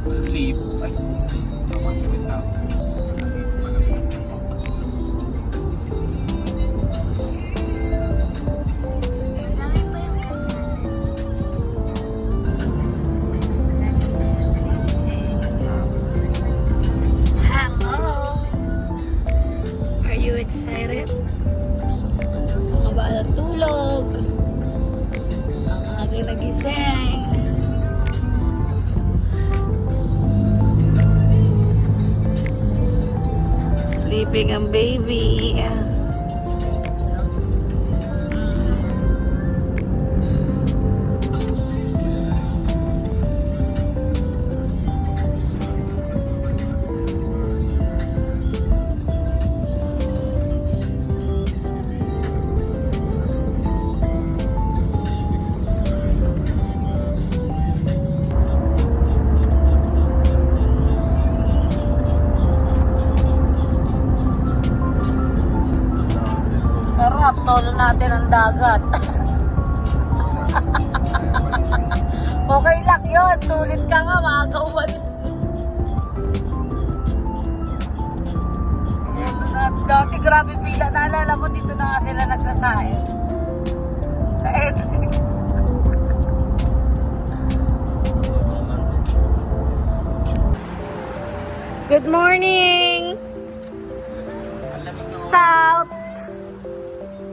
Sleep. Ay, tama. Wait lang. Sleep pala. Dami pa yung kasama. Hello! Are you excited? Mga bata tulog. Ang aga nagising. Sleeping ang baby. Sarap, solo natin ang dagat. Okay lang yun, sulit ka nga, maaga umalis. Solo na, dati grabe pila, naalala mo dito na nga sila nagsasaing. Sa Edlix. Good morning! South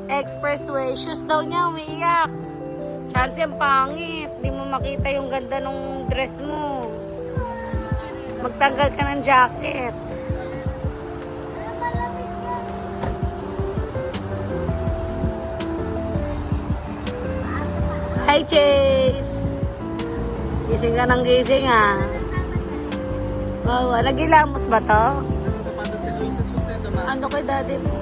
Expressway. Shoes daw niya, umiiyak. Chance yung pangit. Hindi mo makita yung ganda ng dress mo. Magtanggal ka ng jacket. Hi, Chase! Gising ka ng gising, ah. Wow, nagilamos ba to? Ano kay daddy mo?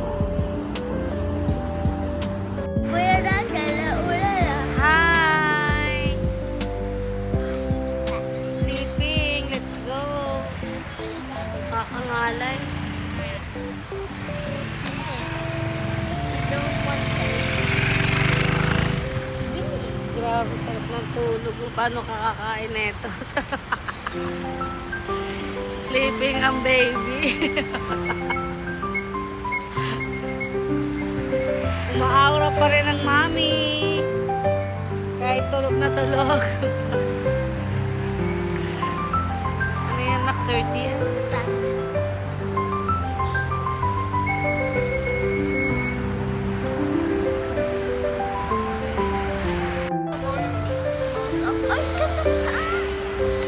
Kuya Rachel, ulala. Hi! Sleeping. Let's go. Kakangalay. Grabe, sarap ng tulog. Paano kakakain nito? Sleeping ang baby. Umaawra pa rin ang mami. Kahit tulog na tulog. Ano yan, Mac 30 yan? Most of, ay, ganda sa taas.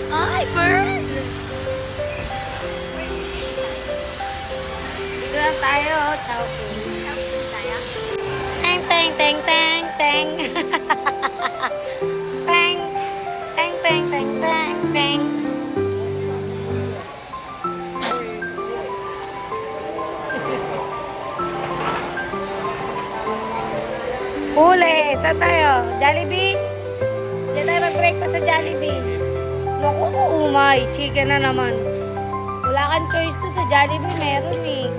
Ay, bird! Dito lang tayo. Ciao. Tayo. Teng, teng, teng, teng, teng. Teng. Teng, teng, teng, teng, teng. Huli! Saan tayo? Jollibee? Diyan tayo mag-breakfast sa Jollibee. Naku, umay. Chicken na naman. Wala kang choice to sa Jollibee. Meron eh.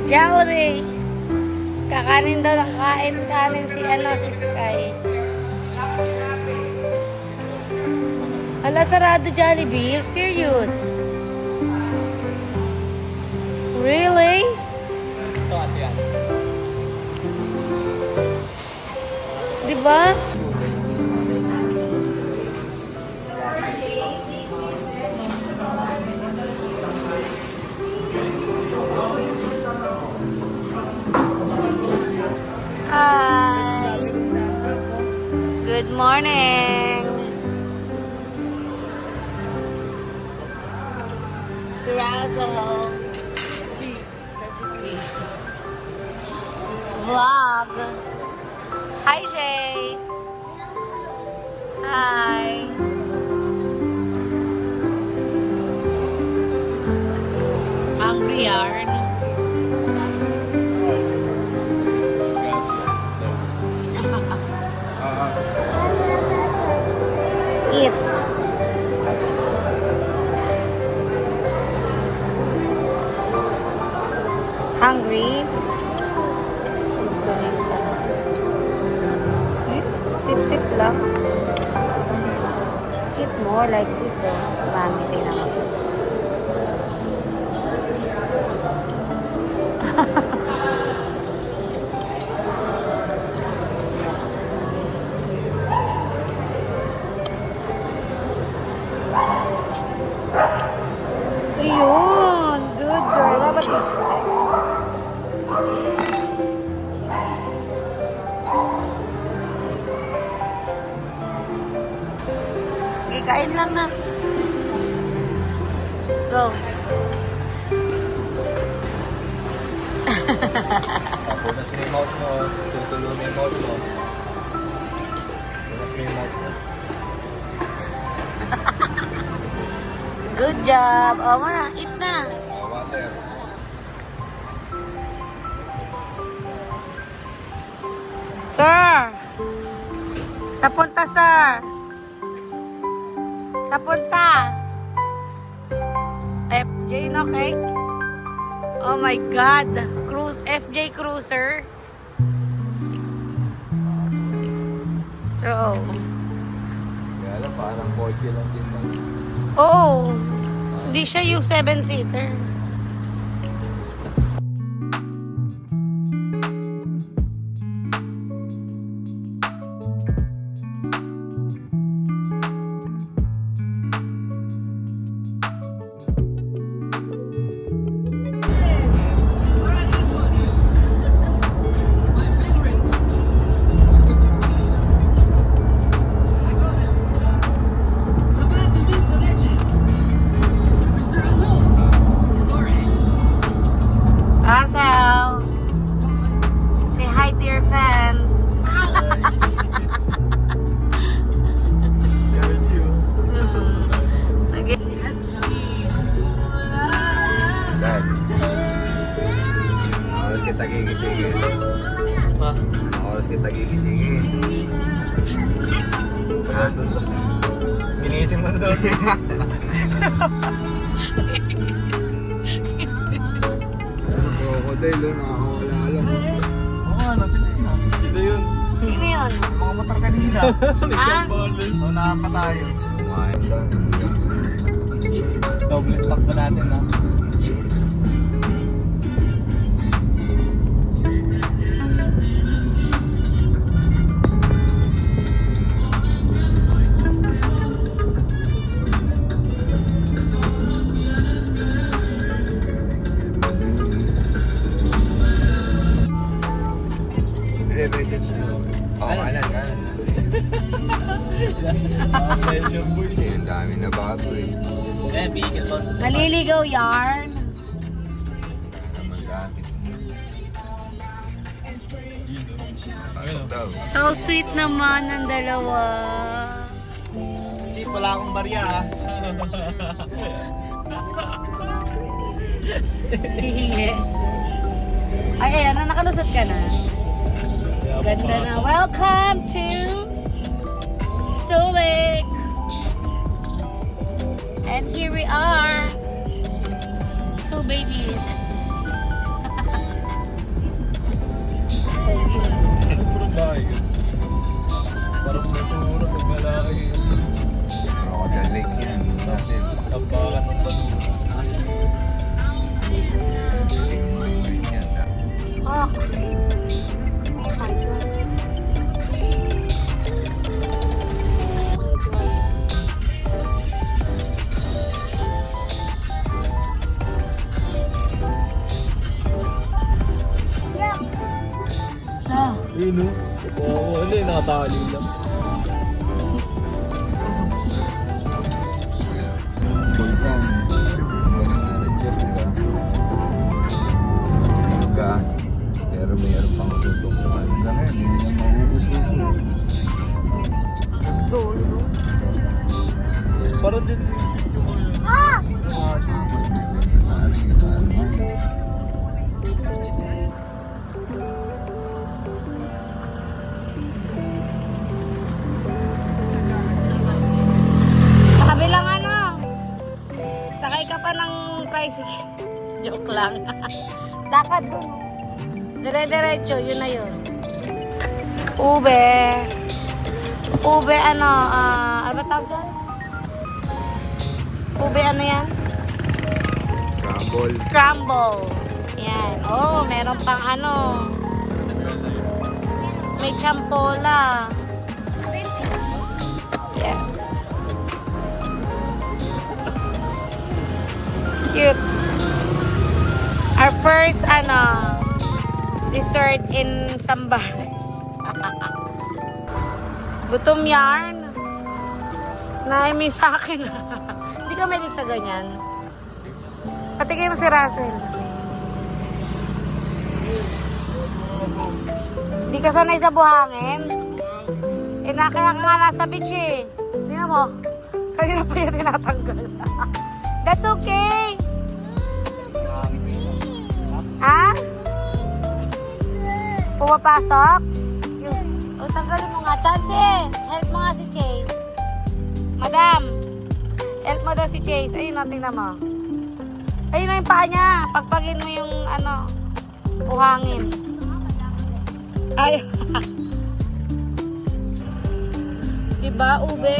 Jollibee. Kakanin daw ng kanin si Sky. Hala, sarado Jollibee? You're serious? Really? Diba? Hi. Good morning. Surazo. Vlog. Hi, Jace. Hi. Hungry yarn. Eat. Hungry? Sip-sip lang. it more like this, oh. Mami, tingnan mo. Ayun. Good girl. What about this one? Okay, kain lang na. Go. Punas mo yung mouth mo. Tutulo mo yung mouth mo. Punas mo yung mouth mo. Good job. O, mana. Eat na. Water. Sir! Sa punta, sir! Sa punta! FJ no cake? Oh my God! Cruise, FJ Cruiser. Throw. Kaya lang, parang kotse lang din lang. Oo. Hindi siya yung 7-seater. Russell, say hi to your fans. Okay. Dad. Oras kita gigisingin. Ha? Oras kita gigisingin. Ha? Ginising mo doon. Sabi ko, hotel doon, nakakawala lang. Oo nga, nasa na. Ito yun. Sino yun? Mga motor kanina. Nagsambalan. Oo, nakapatayo. Kumain lang. Double stock pa natin ha. Elevated snow. Kawalan ka. Pleasure boy. Kasi ang dami na bago eh. Eh, bigil pa. Naliligaw yarn. Naman dati. Pasok daw. So sweet naman ng dalawa. Hindi, wala akong barya ha. Hihingi. Ay, ayan na, nakalusot ka na. Ganda na. Welcome to Subic. And here we are. 2 babies. Puro bahay. Parang naturo sa malaki. Crocodile Lake yan. Tampakan ng tanong. Tingnan mo yung green yan. Oh. Ayun o. Oo, ano yun, nakatali lang. Volcan. Galing natin Diyos, di ba? Ka. Pero mayroon pang tutong sa kanila ngayon. Hindi na mauubos-ubos. Parang din yung video mo yun. Tapos may kwento sa akin yung parang Sa kabilang ano, sakay ka pa ng tricycle. Joke lang. Dapat dun. Dire-diretso, yun na yun. Ube. Ube, ano ba tawag dyan? Ube ano yan? Crumble. Scramble. Yan. Oh, meron pang ano. May champola. Yeah. Cute. Our first, dessert in Zambales. Gutom yarn. Naimiss sa akin. Hindi ka mahilig sa ganyan. Patigay mo si Russell. Hindi ka sanay sa buhangin? Kaya ka nga nasa beach eh. Tingnan mo. Kanina pa yung tinatanggal. That's okay. Ha? Pumapasok? Tanggalin mo nga. Chance, help mo nga si Chase. Madam, help mo daw si Chase. Ayun na, tingnan mo. Ayun na yung paa niya. Pagpagin mo yung, buhangin. Ay. Diba, ube?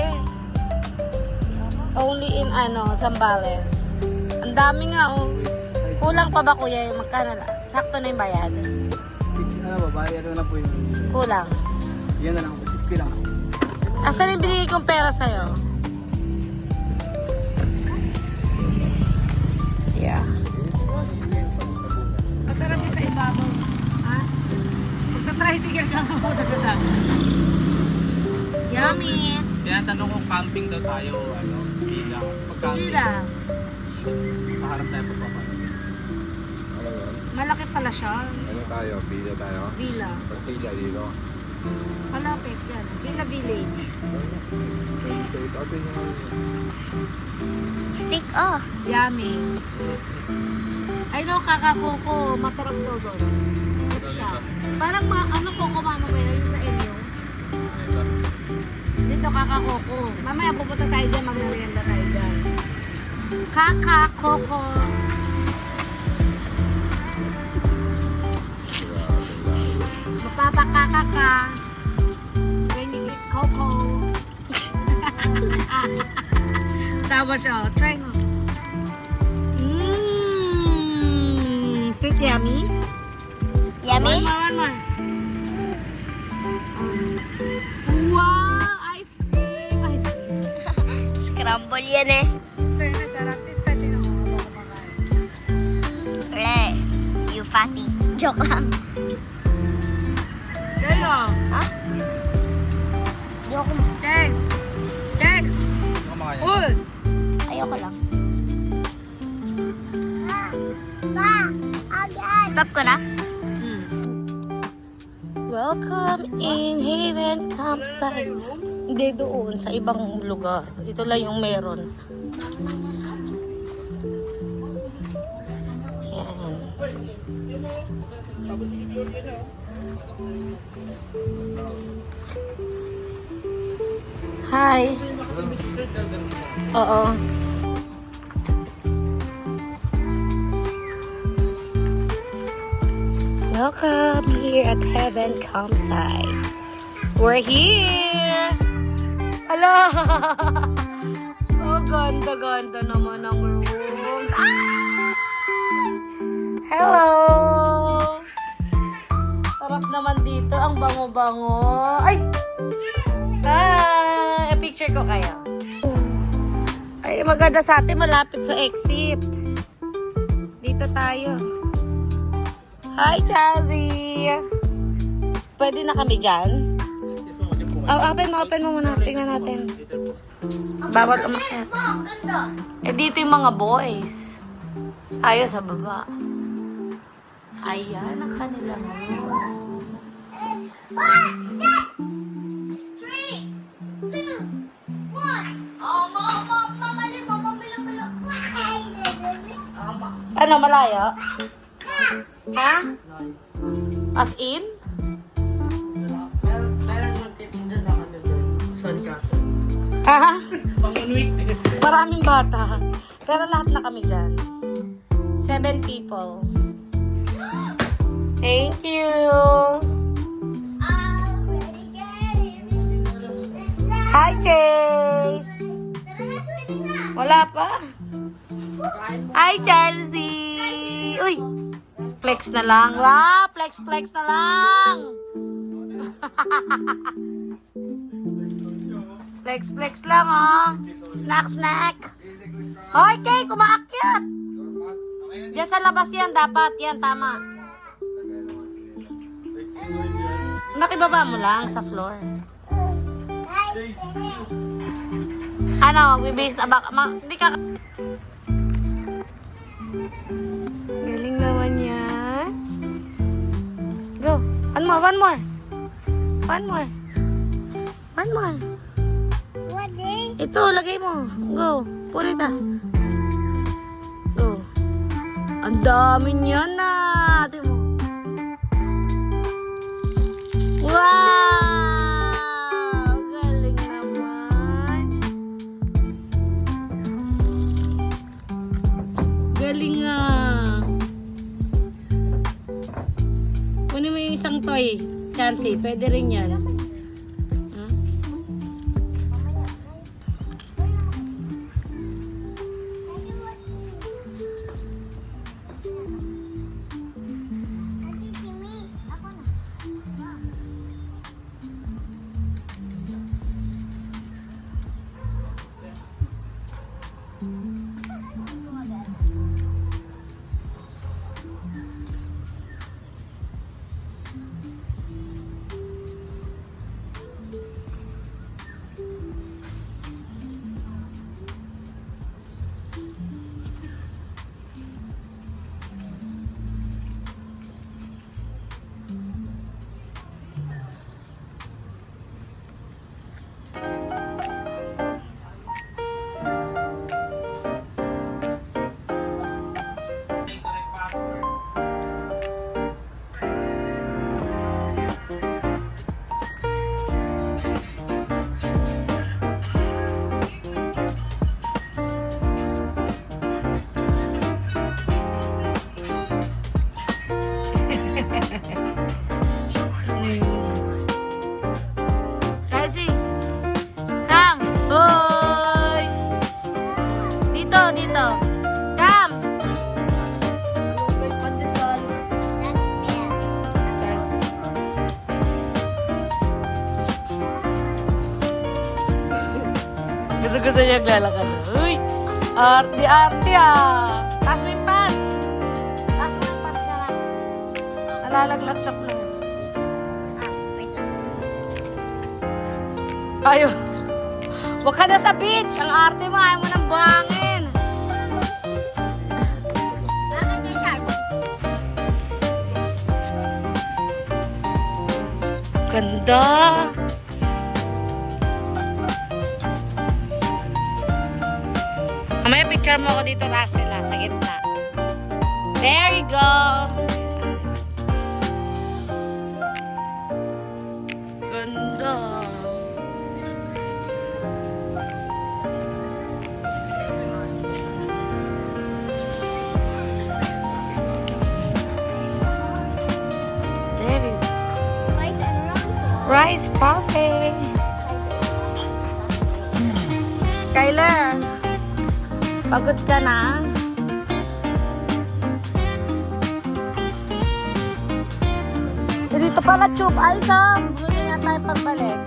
Only in, Zambales. Ang dami nga, oh. Kulang pa ba, kuya? Yung magkano lang? Sakto na yung bayad? Bayad na po yun. Kulang. Yan na lang, 60 lang. Asan yung binigay kong pera sa'yo? Yeah. Masarap yung sa ibabaw. Ha? Magta-tricycle ka sa puta sa dagat. Yummy! Kaya tanong ko, camping daw tayo, Pila. Pag-camping, Pila. sa harap tayo pagpapalit. Ano yun? Malaki pala siya. Ano tayo? Pila tayo? Villa. Pila dito. Malapit yan. Villa Village. Kasi yung... Stick off. Yummy. I know, kakakuko. Masarap to doon. Ito siya. Parang koko mama ba yun sa inyo? Dito kakakuko. Mamaya pupunta tayo dyan. Mag-merienda tayo dyan. Kakakuko. Mapapakaka. When you eat coco. Tawa siya. Try mo. Sweet yummy? Yummy? One more. Wow! Ice cream! Ice cream. Scramble yan eh. Fairness, sarap. Sis, pwede na ako kumakain. Wala. You fatty. Joke lang. Kayo! Ha? Ayoko. Chegs! Chegs! Uy! Ayoko lang. Stop ko na. Welcome in Haven Campsite. Hindi doon, sa ibang lugar. Ito lang yung meron. Yan. Hi. Oo. Welcome here at Heaven Campsite. We're here! Hello! Oh, ganda-ganda naman ang room. Ah! Hello! Sarap naman dito. Ang bango-bango. Ay! Hi! I-picture ko kayo. Ay, maganda sa atin. Malapit sa exit. Dito tayo. Hi, Chazzy! Pwede na kami dyan? Open mo muna. Tingnan natin. Bawal umakyat. Eh, dito yung mga boys. Tayo sa baba. Ayan ang kanilang room. 3, 2, 1. Oh, mamali mo. Ano, malayo? Ha? As in? Meron magtitinda na ka doon. Sandcastle. Ha? Pang-unweek. Maraming bata. Pero lahat na kami dyan. 7 people. Thank you. Hi, Chase. Wala pa. Hi, Chelsea! Uy! Flex na lang. Wow! Flex na lang! Flex lang, oh. Snack. Hoy, Kay! Kumaakyat! Diyan sa labas yan, dapat. Yan, tama. Nakibaba mo lang sa floor. Ano, magbibihis na baka, hindi ka... Galing naman yan. Go. One more. What is? Ito, lagay mo. Go. Put it Go. Ang dami niyan na. Ate mo. Wow! Galing naman. Galing nga. Kunin mo yung isang toy. Chansey, pwede rin yan. Huh? Chelsea. Sam. Hoy. Dito. Sam. Pandesal. That's bad. Gusto niya naglalakad. Uy. Arte ah. Taas mo yung pants. Taas mo yung pants na lang. Nalalaglag sa floor. Wait lang. Ayo. Huwag ka na sa beach. Ang arte mo. Ayaw mo ng buhangin. Bakit ka, Charles? Ganda. Mamaya picture mo ako dito, Russell, sa gitna. There you go. Ganda. There you go. Rice and rum. Rice coffee. Kyler, pagod ka na? Dito pala tube ice, ha? Bumili nga tayo pagbalik.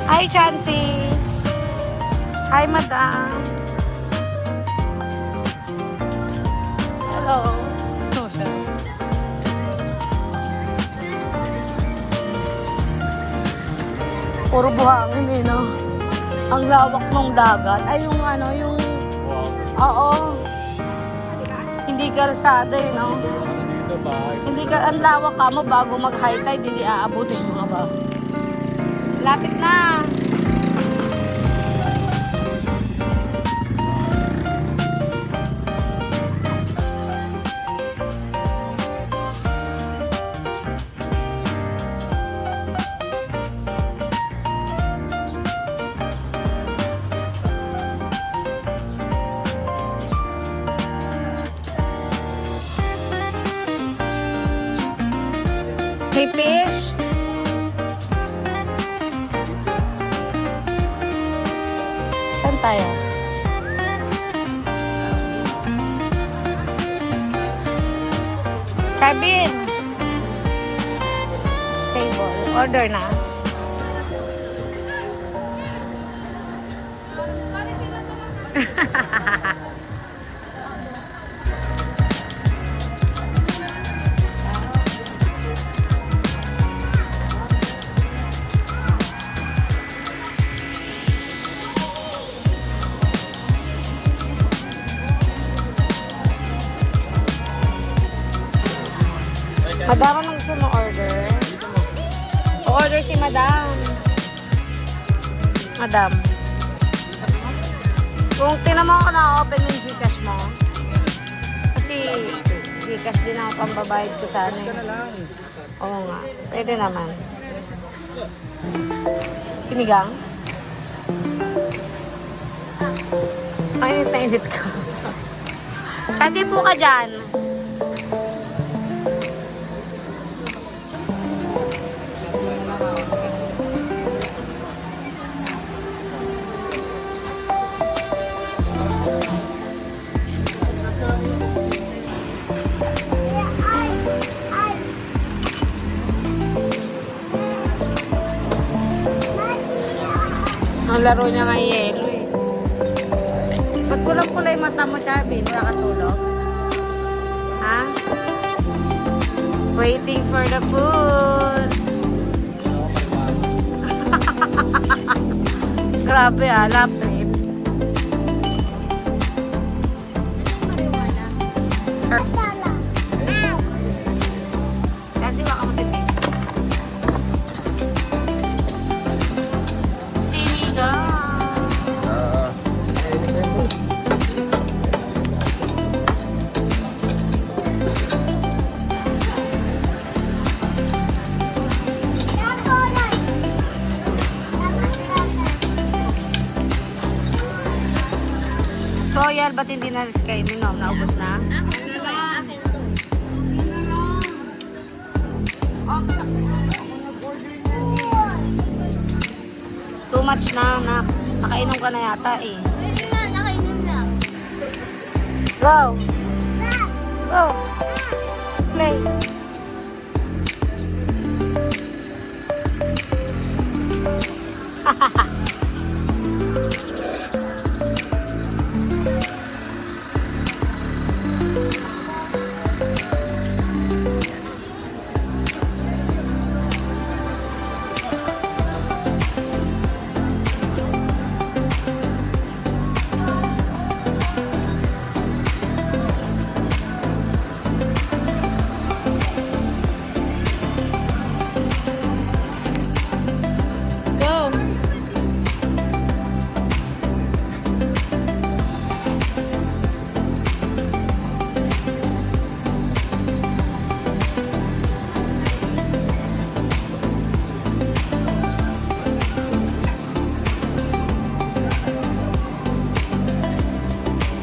Hi, Chansey. Hi, madam. Hello. Oh, siya. Puro buhangin eh, no? Ang lawak ng dagat. Ay, yung ano, yung... Oo. Hindi kalsada eh, no? Hindi ka, ang lawak ka mo bago mag-high tide, hindi aabutin mga ba? Lapit na. Hey, fish. Saan tayo? Sabin. Table. Order na. Madam, anong gusto mo order? O-order si Madam. Madam. Kung tinan mo ako na-open yung Gcash mo. Kasi Gcash din ako pambabayad ko sa ano. Oo nga. Pwede naman. Sinigang? Ay, init na init ka. Kasi po ka dyan. Ang laro niya nga yelo eh. Ba't pulang-pula yung mata mo, Charvin? Wala ka tulog? Ha? Waiting for the food. Grabe ah, lap trip. Kasi baka mo si Pink. Royal, ba't hindi na rin kayo minom? Naubos na? Too much na, anak. Nakainom ka na yata eh. Go! Go! Play!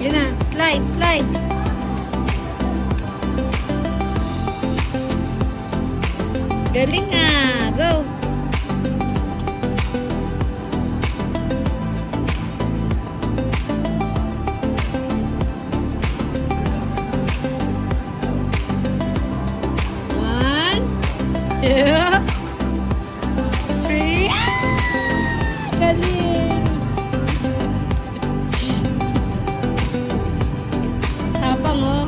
Yun na, slide, slide. Galing ah, go. One, two, three. Ah! Galing. Tapang oh.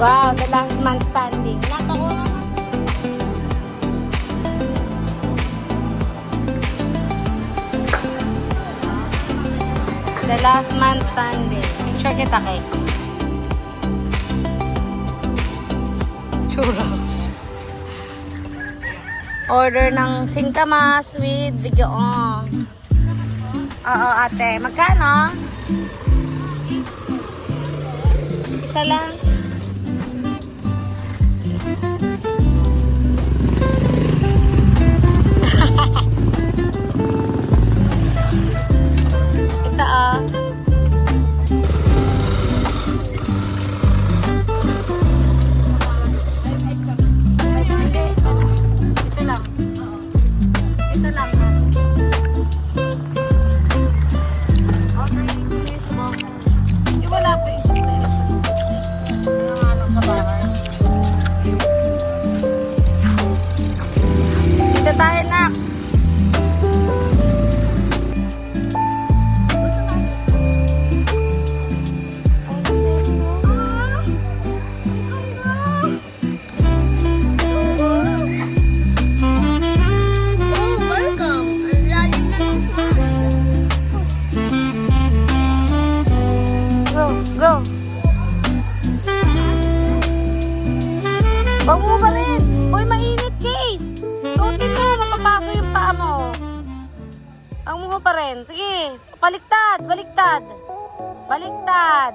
Wow, the last man standing. Nakako. The last man standing. Picture kita kay. Chura. Order ng singkamas with bigoong. Oo, ate. Magkano? Isa lang. tayo, nak. Oh, welcome. Ang lalim na ng swan. Go, go. Wag mo ba rin? Uy, mainit, Chase. Suotin mo, mapapaso yung paa mo. Wag mo pa rin. Sige, baliktad, baliktad. Baliktad.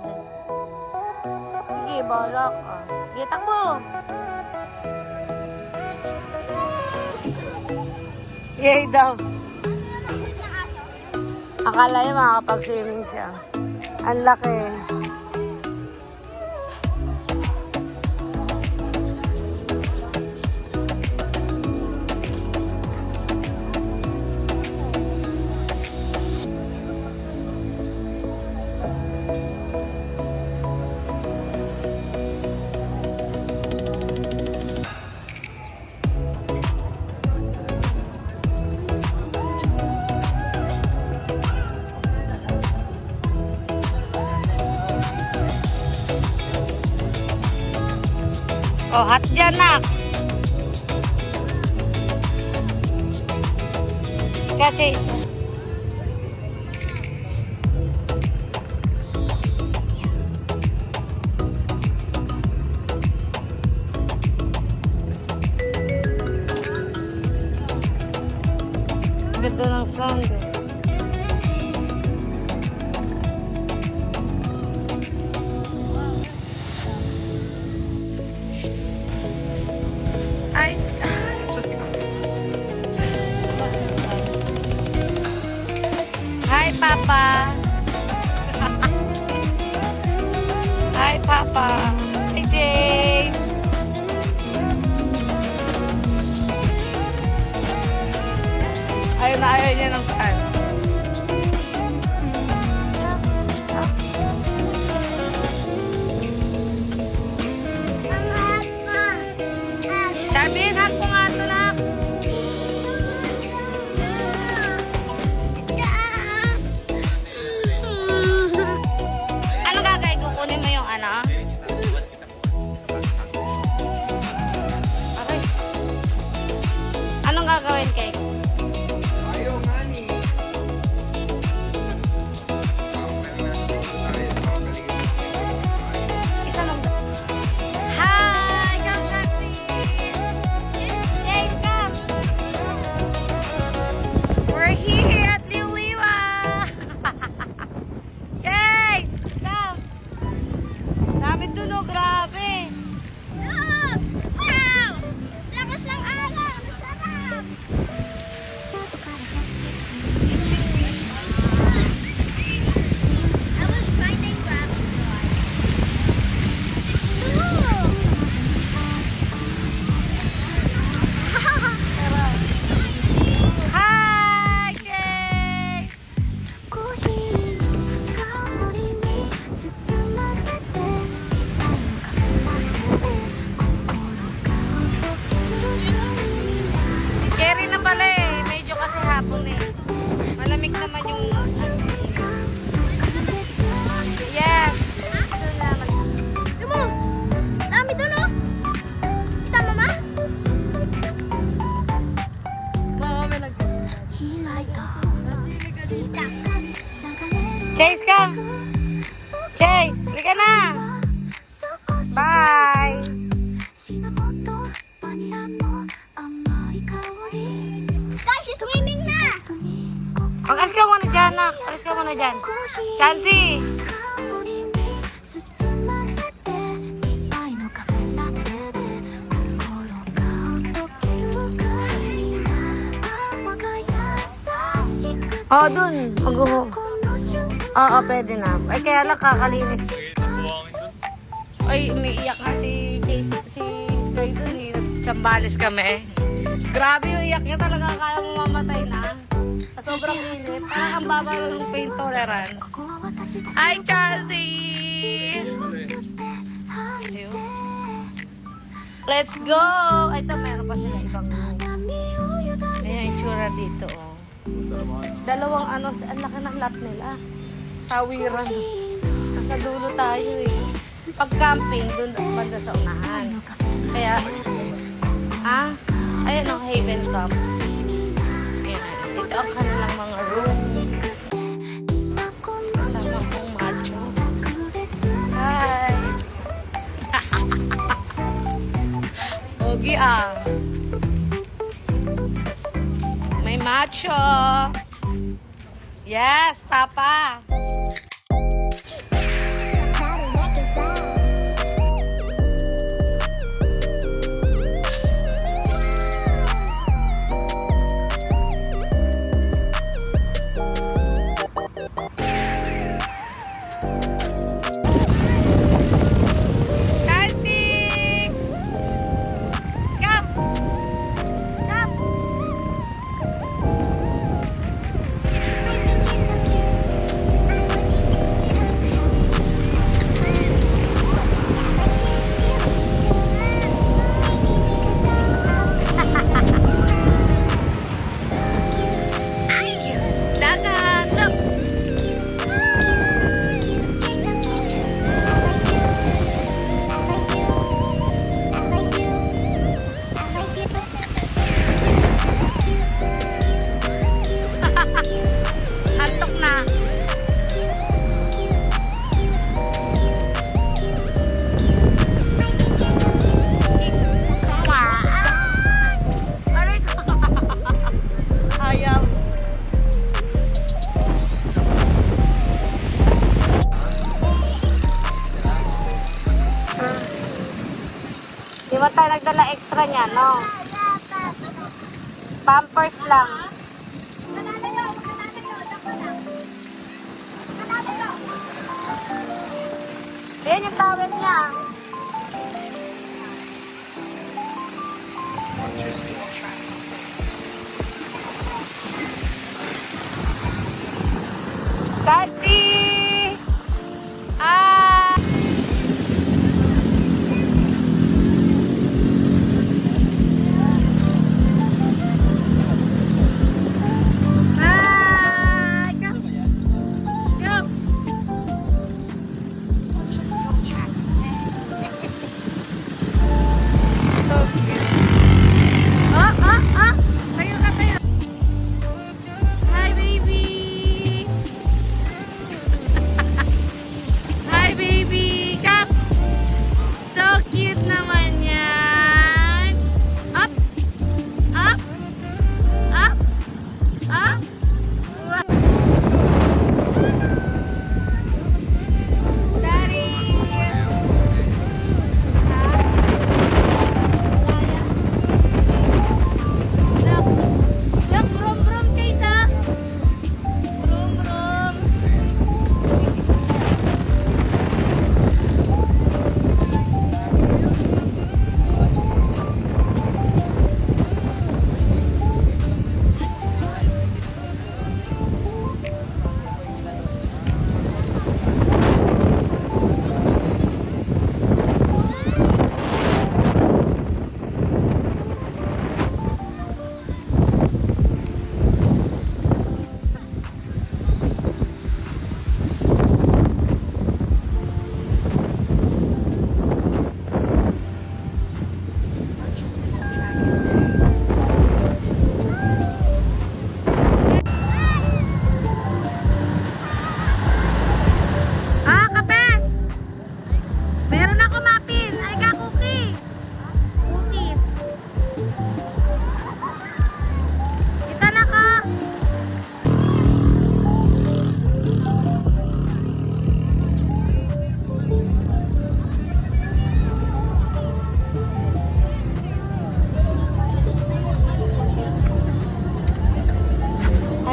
Sige, balak. Sige, takbo. Yay daw. Akala niya makakapag-swimming siya. Ang laki. Oh, hot dyan, nak. Kachi. Ganda ng sand. Hi, Papa. Hi, Papa. Hi, Jace. Ayaw na ayaw niya ng sand. Charmin, hug mo nga ito, nak. Ano gagawin? Kukunin mo yung ano? Aray. Anong gagawin, Cake? Ayaw nga ni. Isa lang. Hi! Come, Shanti! Jane, come! We're here at Liliwa! Jane! Come! Dami dun, oh, grabe! Look! Wow! Lakas ng alak! Masarap! I was finding rabbit Hi, Jane! Carry na pala eh. Medyo kasi hapon eh. Malamig naman yung... Yes! Ito naman. Mo! Dami doon, oh! Kita, mama? Chase, come! Chase, liga na! Bye! Sky, she's swimming na! Mag-alis ka muna dyan, nak. Alis ka muna dyan. Chansey! Oh, dun. Mag-uho. Oo, pwede na. Ay, kaya lang kakalinis. Ay, umiiyak nga si Chase, si Sky dun eh. Nagsambalis kami. Grabe yung iyak niya talaga. Kaya mo mamatay na. Sa sobrang init. Parang ang baba ng pain tolerance. Hi, Chelsea! Let's go! Ito, meron pa sila ibang itsura dito, oh. Dalawang ano, ang laki ng lot nila. Tawiran. Nasa dulo tayo eh. Pag camping, dun banda sa unahan. Kaya, ayan o, Haven Camp. Ayan, ito ang kanilang mga rooms. Kasama kong macho. Hi! Ogi may macho. Yes, Papa. Di ba tayo nagdala extra niya, no? Pampers lang. Ayan yung towel niya. Daddy!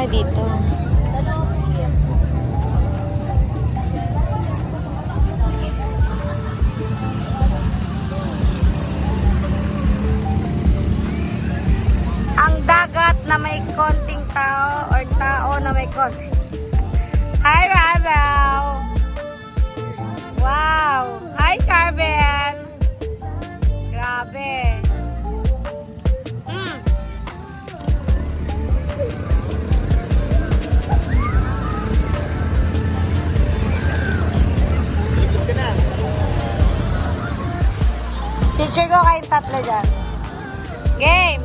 Dito. Ang dagat na may konting tao or tao na may konting. Hi, Razel! Wow! Hi, Charbel! Grabe! Picture ko kayong tatlo dyan. Game!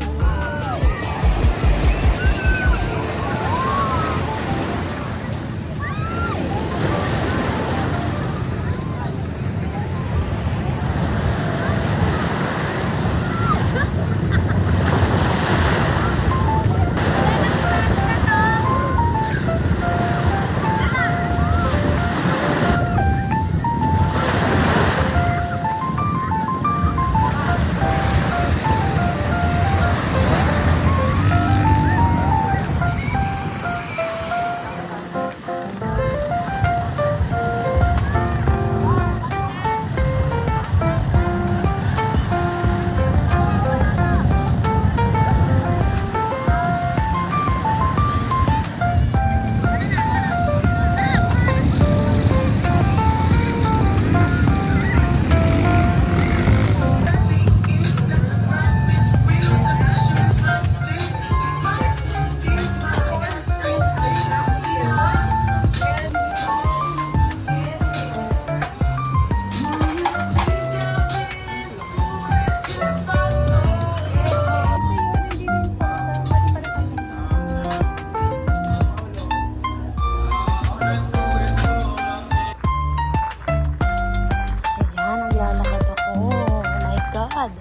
Ayan, naglalakad ako. Oh my God.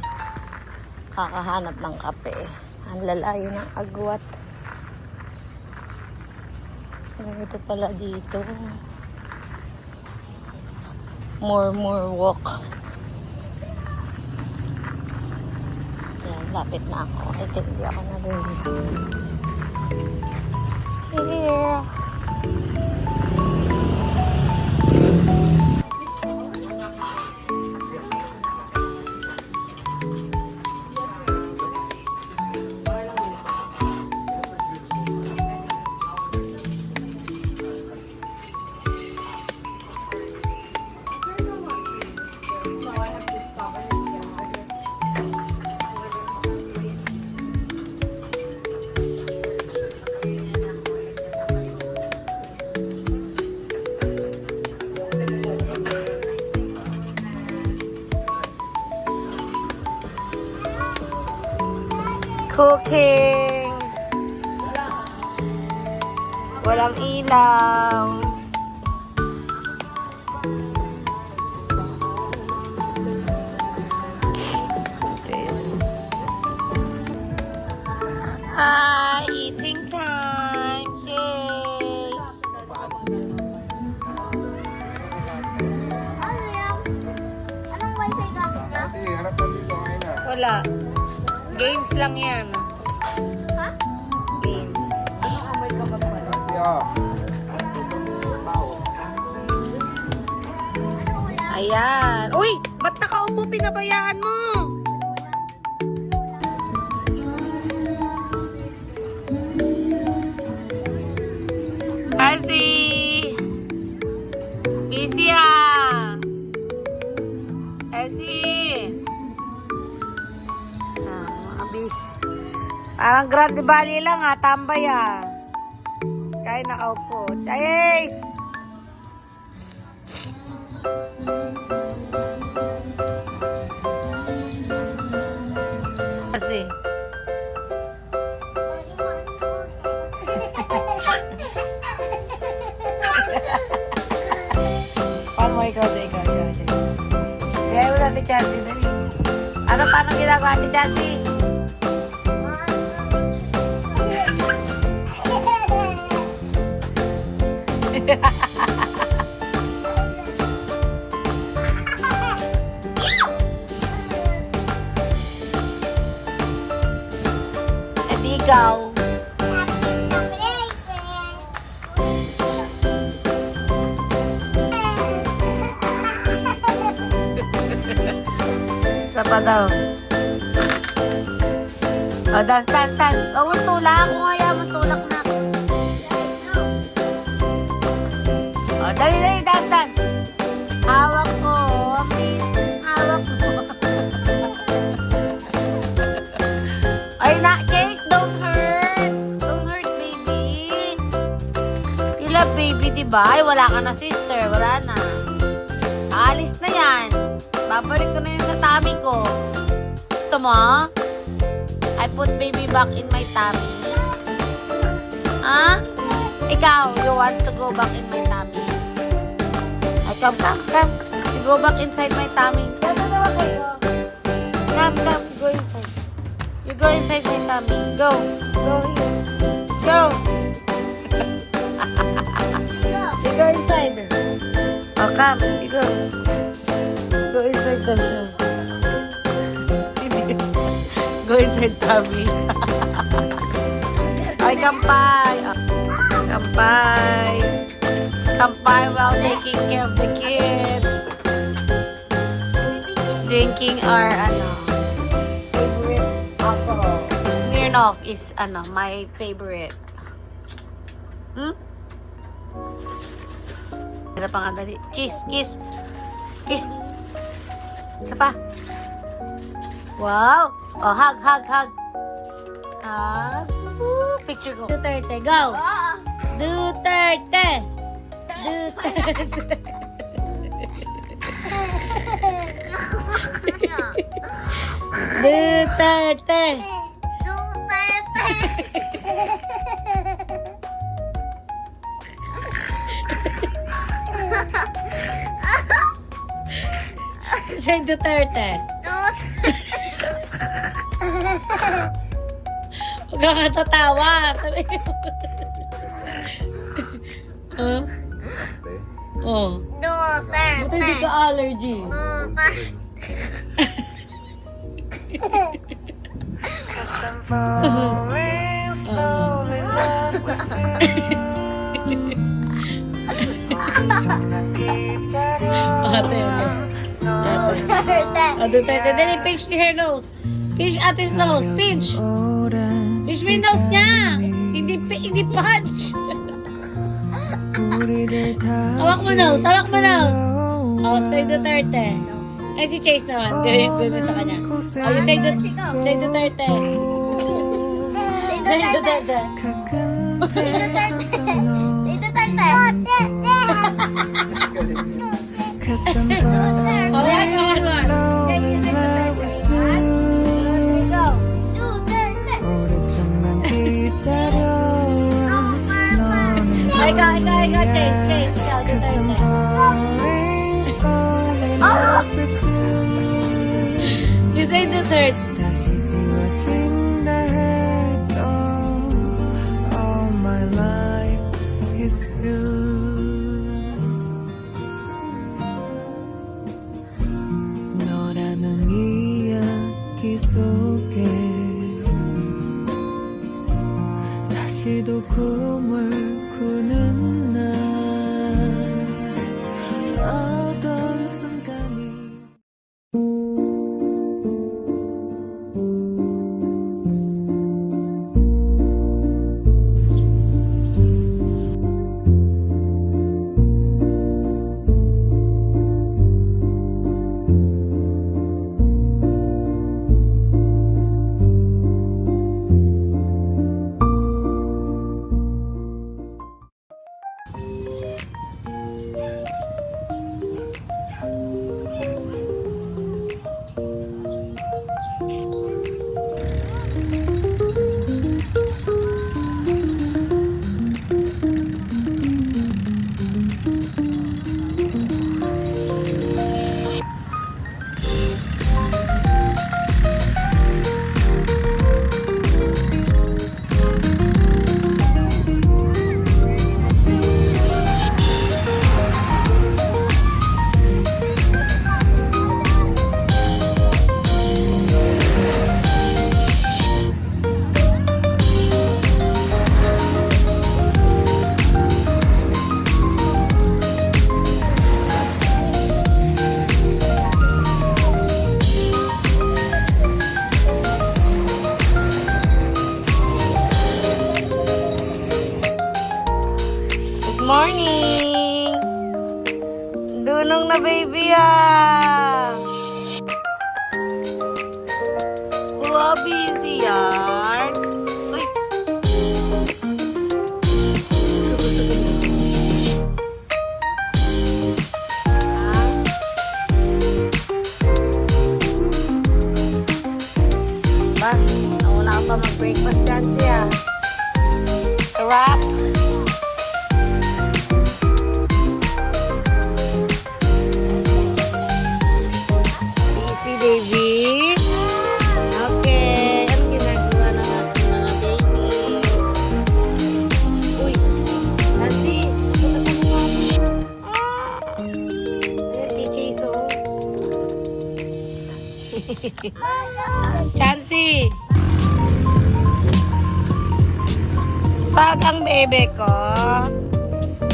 Kakahanap ng kape. Ang lalayo ng agwat. Ganito pala dito. More walk. Ayan, lapit na ako. Hindi ako narinig. Here. Cooking. Walang ilaw. Hi, eating time. Yay. Ano yan? Anong wifi gamit niya? Ate, harap na dito ngayon na. Wala. Games lang yan. Ha? Games. Ate, ah. Ayan. Uy! Ba't nakaupo? Pinabayaan mo? Elsie! Busy ah! Elsie! Mga busy. Parang Grande Valley lang ah. Tambay ah. Kaya nakaupo. Chais! Kasi. Paano mo ikaw? Kaya mo natin Chelsea dali. Ano paano ginagawa ni Chelsea? Edi ikaw. Isa pa daw. O, dance. O, tulak. Kung ayaw mo, tulak na. O, dali, dance. Hawak ko. Hawak ko. Ay, Chase, don't hurt. Don't hurt, baby. You love baby, diba? Ay, wala ka na, sister. Wala na. Alis na yan. Babalik ko na yun sa tummy ko. Gusto mo? I put baby back in my tummy. Ha? Ikaw, you want to go back in my tummy? Ay, come. You go back inside my tummy. Come, go inside. You go inside my tummy. Go here. Go. You go inside. Oh, come. You go. Go inside the room. Go inside tummy. Ay, kampay. Kampay. Kampay while taking care of the kids. Drinking our, favorite alcohol. Smirnoff is, my favorite. Ito pa nga, dali. Kiss. Isa pa. Wow. Oh, hug. Hug. Woo, picture ko. Duterte, go. Duterte. Duterte. Siya yung Duterte. Huwag kang katatawa. Sabi mo. Huh? Ate. Oh. Buti hindi ka allergy. Ate, Duterte. Dali, pinch her nose. Pinch ate's nose. Pinch. Pinch mo yung nose niya. Hindi punch. Hawak mo nose. Oh, say Duterte. Ay, si Chase naman. Gawin sa kanya. Oh, you say Duterte. Say Duterte. Oh, one more. Ikaw, Chase. Ikaw, Duterte. You say Duterte. 다시 지워진다 해도 all my life is you. 너라는 이야기 속에 다시도 꿈을 꾸는 날 어떤 순간이 Morning! Dunong na baby ah! Wow, busy yan. Uy! Nauna ka pa mag-breakfast dyan siya. Sarap. Easy, baby. Okay. Anong ginagawa ng ating mga baby? Uy. Nancy, putasan mo nga. Ayan, TJ, so. Chancy! Sag ang bebe ko.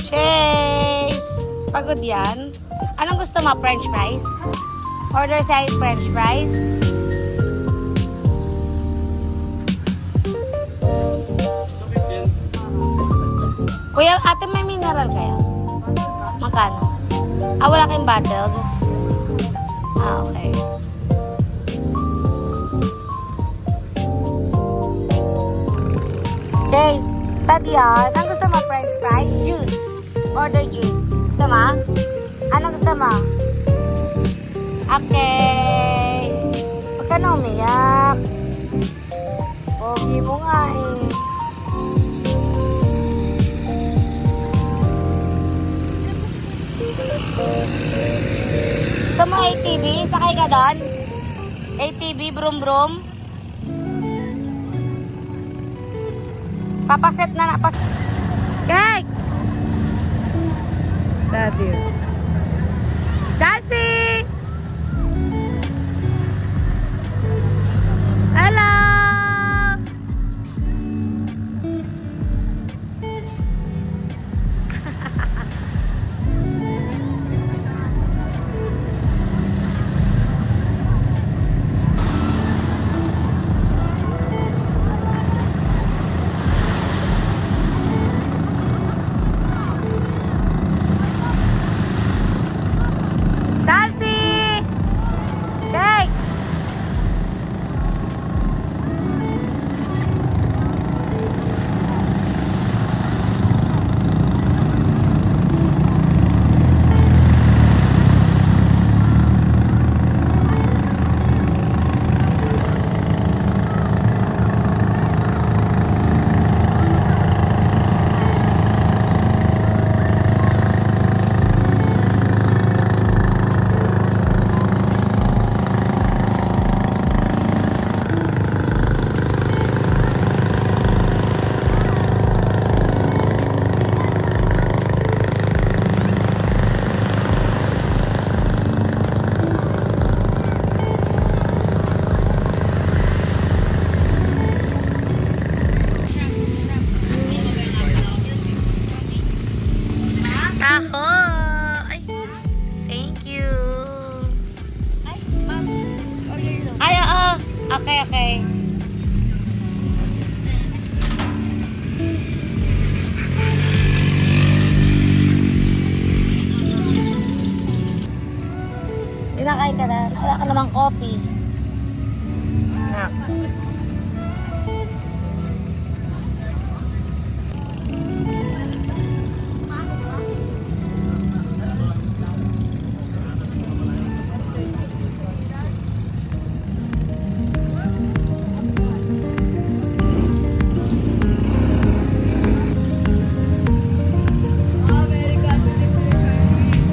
Chase! Pagod yan? Anong gusto mo? French fries? Order size French fries? Kuya, ate may mineral kayo? Magkano? Ah, wala kayong bottled? Ah, okay. Chase, Sadia, anong gusto mo? French fries? Juice. Order juice. Gusto mo? Anong gusto mo? Okay. Huwag ka na umiyak. Pogi mo nga eh. Gusto mo ATV? Sakay ka doon? ATV, brum brum. Papaset na. Kay! Love you. Chelsea! Hello! Chelsea! Kay! Taho! Ay, thank you. Ay, ma'am. Order lo. Ay, oo. Okay, okay. Pinakain ka na. Wala ka namang coffee. Na.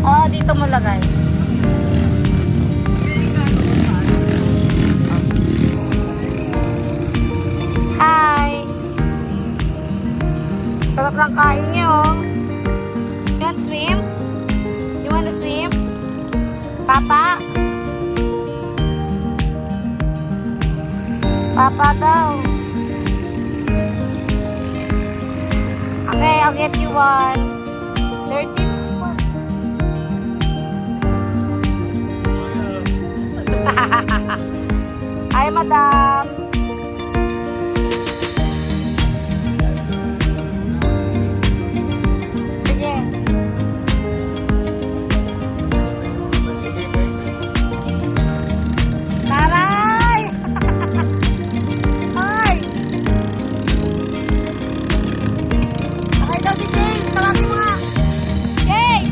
Oh, dito mo lagay. Hi! Sarap ng kain niyo. You want to swim? You want to swim? Papa? Papa daw. Okay, I'll get you one. 13. Hi, madam. Sige. Taray! Hi! Okay daw si Jace. Tawagin mo nga. Jace!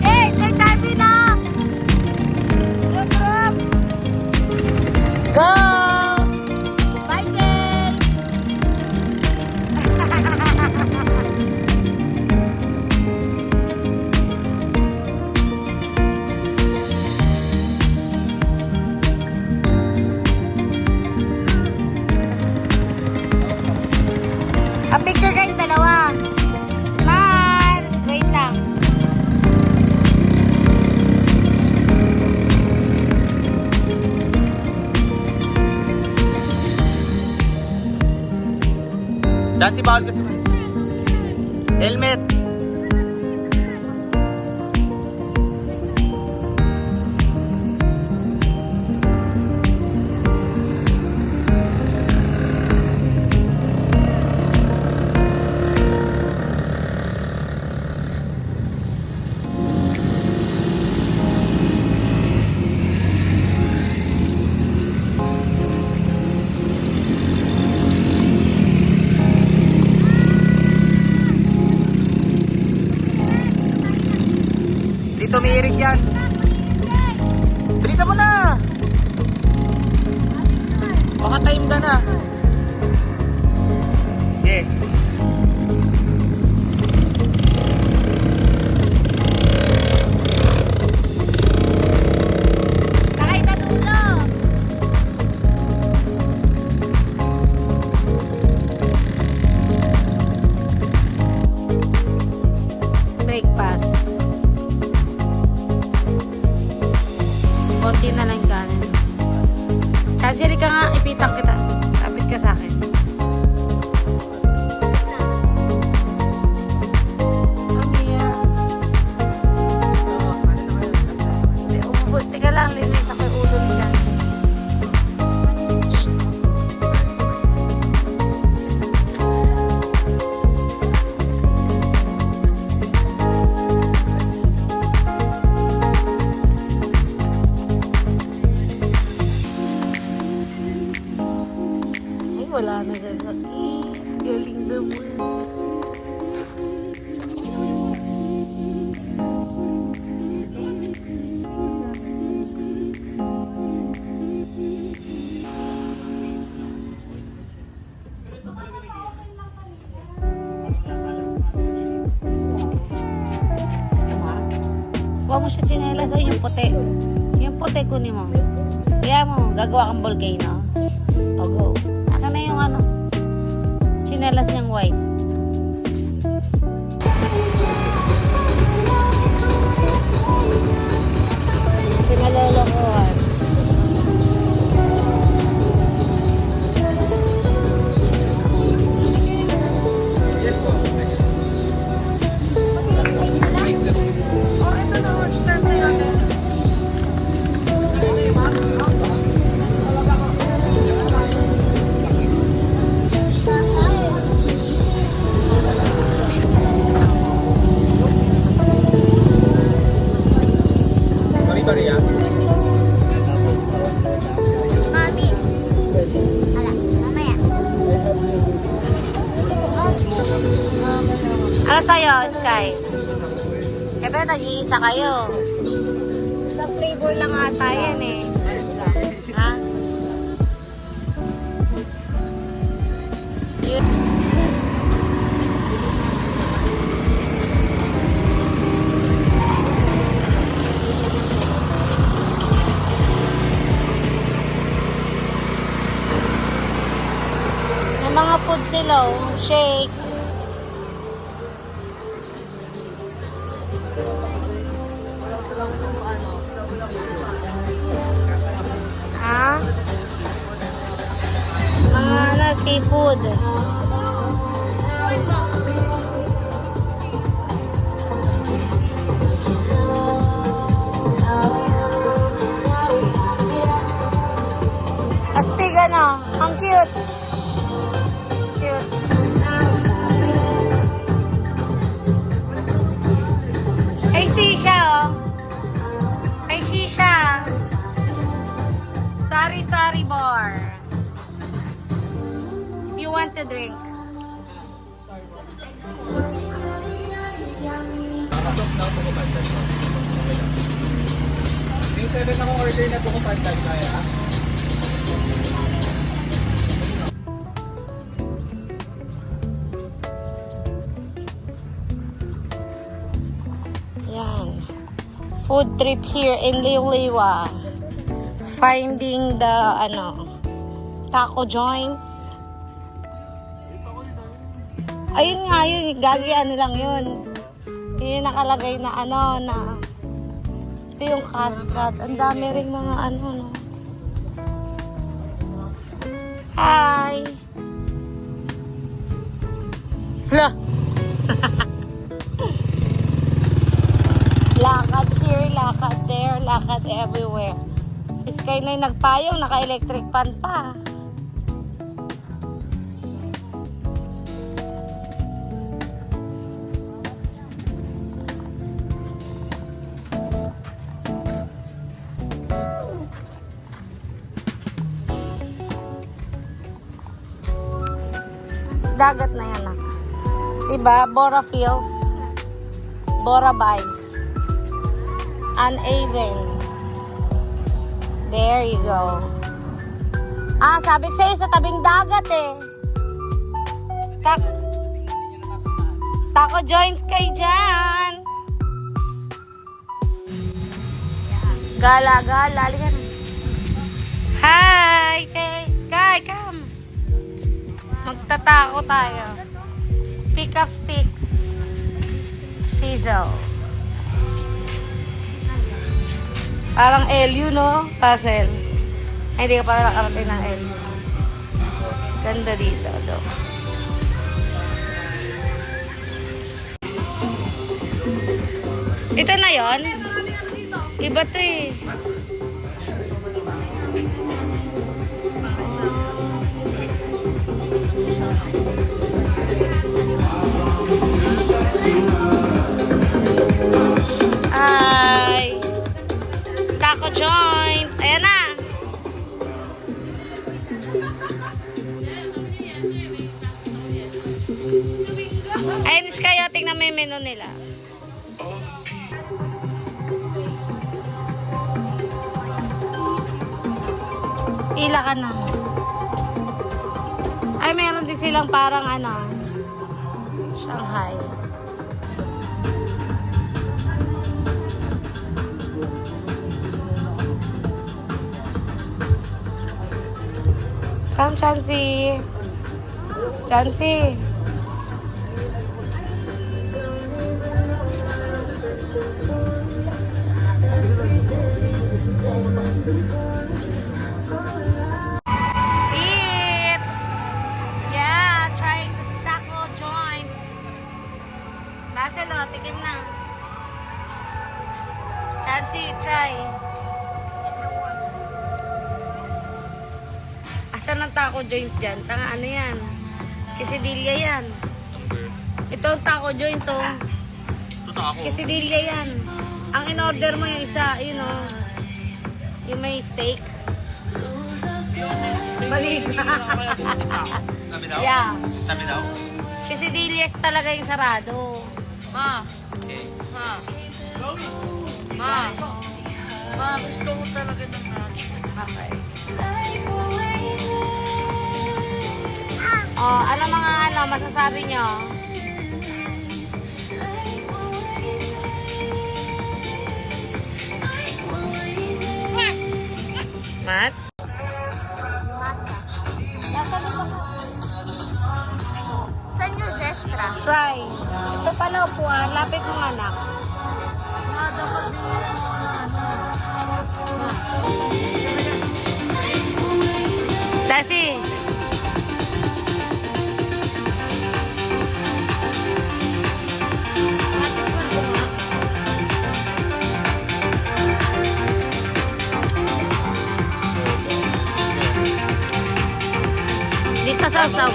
Jace, may tabi na! Go! Jancy, bawal ka sumayin. Helmet. Dito umiirig yan. Bilisan mo na. Baka time ka na. Okay. Sakay sa dulo. Brake pass. Konti na lang kanan. Kasi rin ka nga, ipitang kita. Tapit ka sa akin. Amiya. Umubuti ka lang, linis ako yung ulo niya. Ay, wala na siya sakit. Galing naman. Huwag mo siya tsinelas ay yung puti. Yung puti kunin mo. Kaya mo, gagawa kang volcano. O go. Aka na yung ano. Tsinelas niyang white. Pinalolokohan. Bari-bari yan. Mami. Ala, mamaya. Ano sa'yo, Sky? Kaya nag-iisa kayo. Sa flavor lang ata yan eh. Ha? Yun. May mga food sila, oh. Shakes. Ha? Mga ano, seafood. Astig ano, ang cute. Cute. Ay, sisha oh. Ay, shisha. Sari bar. You want to drink? Nakasok na ako kumantan. Yung 7 akong order na kumantan kaya. Yan. Food trip here in Liliwa. Finding the taco joints. Ayun nga yun, gagi lang yun. Yung nakalagay na na ito yung cascade. Ang dami ring mga no. Hi! Lah. Lakad here, lakad there, lakad everywhere. Si Sky na yung nagpayong, naka-electric fan pa. Dagat na yan, ah. Diba? Bora Fields. Bora Vibes. Unaven. There you go. Ah, sabi ko sa'yo sa tabing dagat eh. Taco joints kayo dyan. Gala, gala. Halika na. Hi! Hey, Sky, come. Magtatako tayo. Pick up sticks. Sizzle. Parang LU, no? Puzzle. Ay, hindi ka pala nakarating ng LU. Ganda dito, do. Ito na yon. Iba to eh. Ay. Taco joint. Ayan na. Ayun, Sky, tingnan mo yung menu nila. Pila ka na. Ay, meron din silang parang ano, Shanghai. Come, Chansey. Chansey. Eat. Yeah, try the taco joint. Basel, tikim na. Chansey, try. Asan ang taco joint dyan? Tanga, ano yan? Quesadilla yan. Ito ang taco joint, to. Quesadilla yan. Ang in-order mo yung isa, yun o. Yung may steak. Balik na. Yeah. Quesadillas talaga yung sarado. Ma. Ma. Ma. Ma, gusto ko talaga ng nacho. Okay. Oh, ano mga ano masasabi nyo? Mat? Saan yung Zestra? Try. Ito pala upuan. Lapit mong anak. Dasi. Dito sa usaw.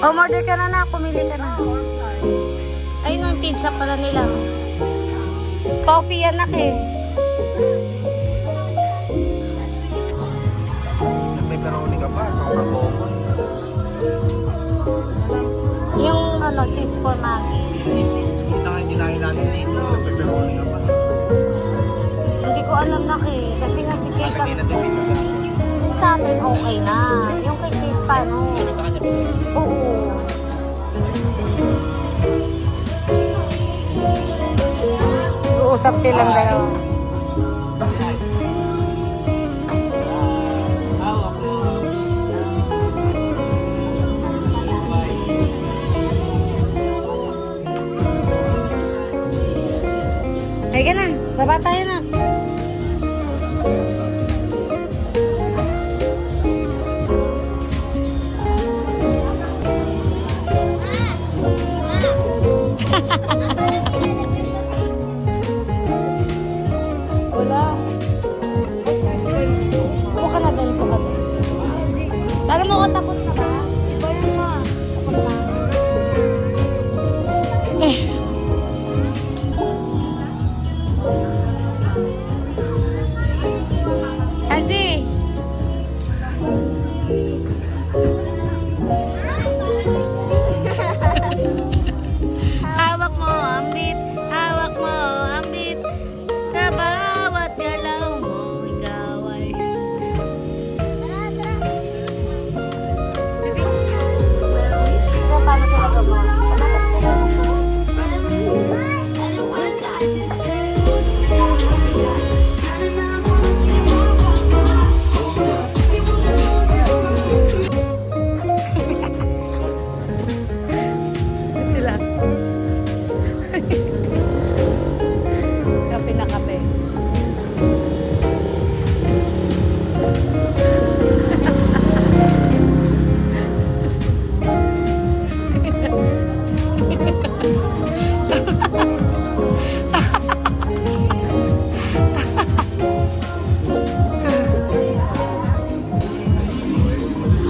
Order ka na, pumili ka na. Ayun ang pizza pala nila. Coffee yan, eh. Nagpe-peroni ka pa, kakakomo. Yung ano, cheese for Maggie. Kita nga hindi natin dito, nagpe-peroni ka pa. Hindi ko alam na kasi nga si Chase ang... Yung sa atin, okay na. Yung kay Chase pa, no? Pero sa kanya, Oo. Uusap silang dalawa. Halika na, baba tayo na. Wala. Upo ka na doon, upo ka doon. Tara mo ko, tapos na ba? Iba yun mo. Tapos na. Azi! Hawak mo ang beat, hawak mo ang beat. Sa bawat galaw mo, ikaw ay... Ikaw, paano sila gagawa? Sila. Kape na kape.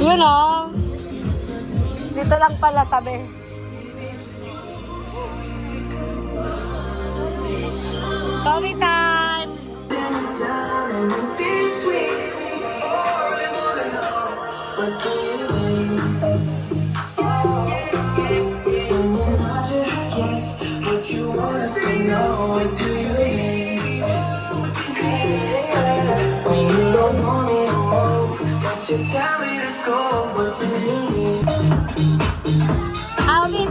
Yun o. Dito lang pala tabi. Coffee time!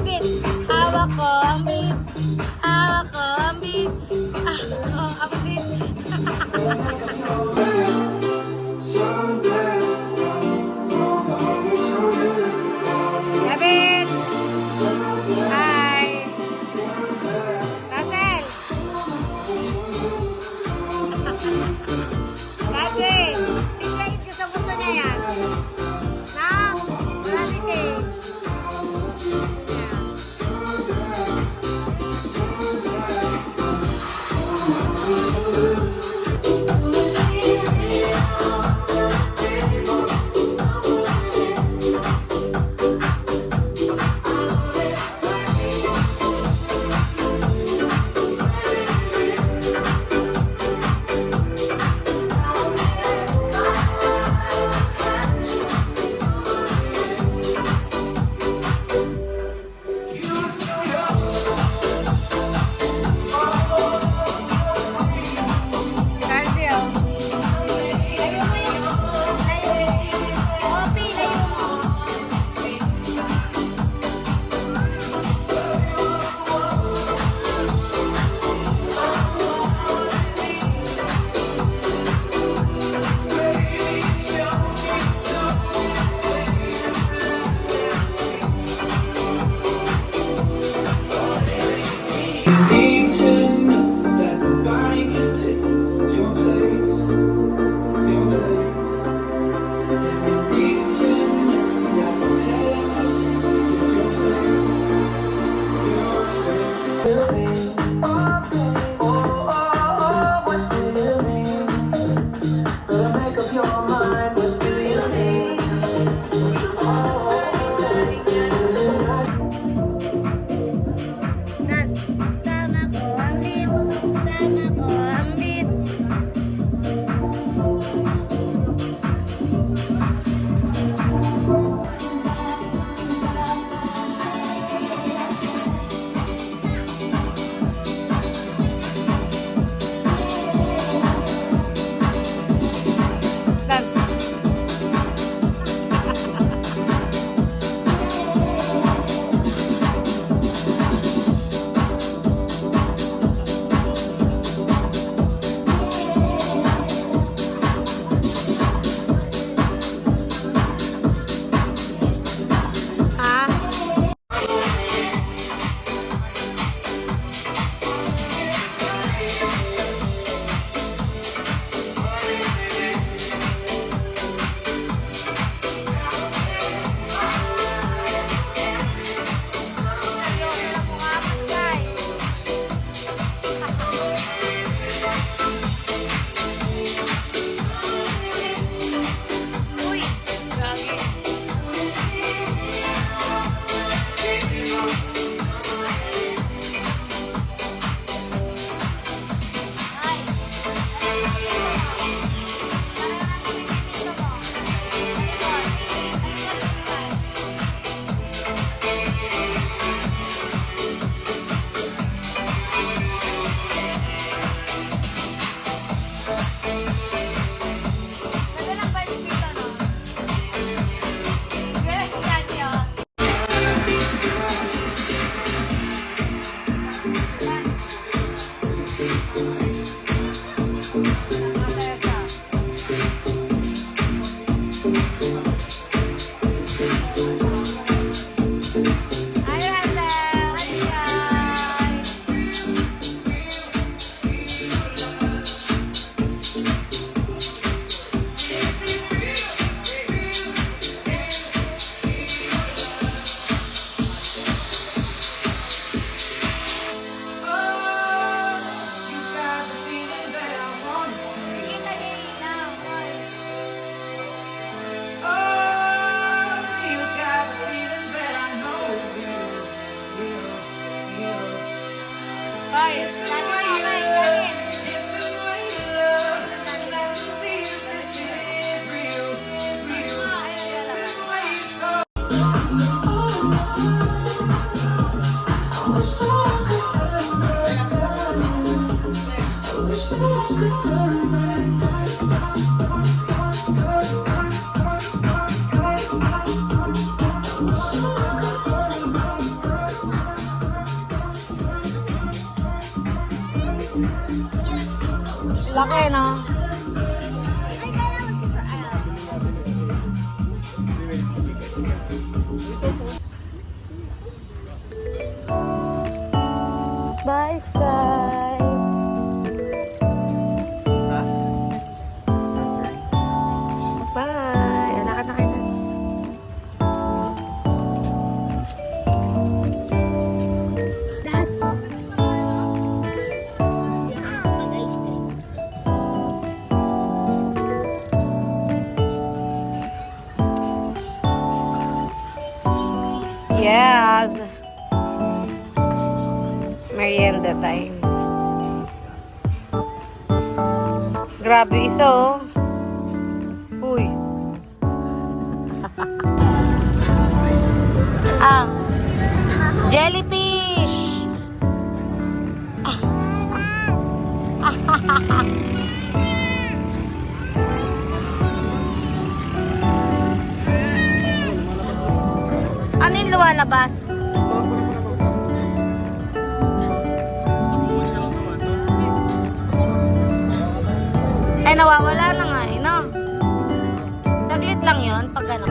Beat. Hawak ko ang beat. Hawak ko ang beat. Ang beat. David! Hi! Russell! Russell! Tingnan ko sa buto niya yan. Na? Wala si Chase. Guys, laki, no? Bye, Sky. Bye. Anak na kayo. Yes. Merienda time. Grabe isa, oh. Uy. Ah. Jellyfish. Ano yung lumalabas? Ay, nawawala na nga eh, no? Saglit lang yon pag ano.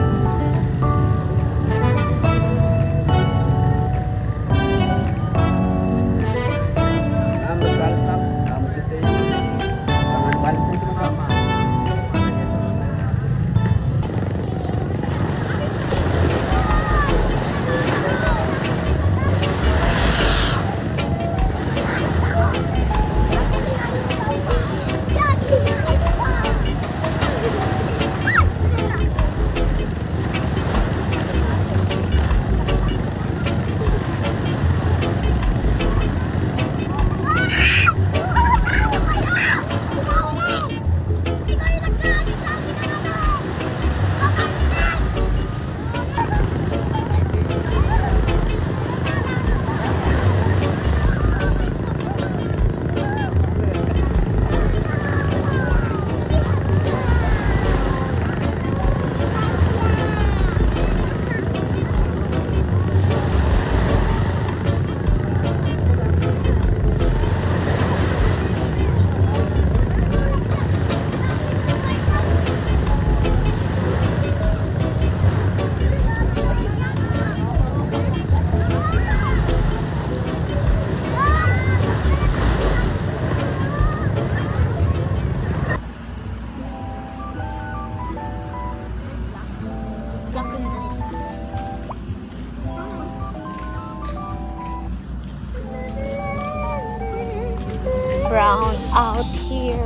Brown out here.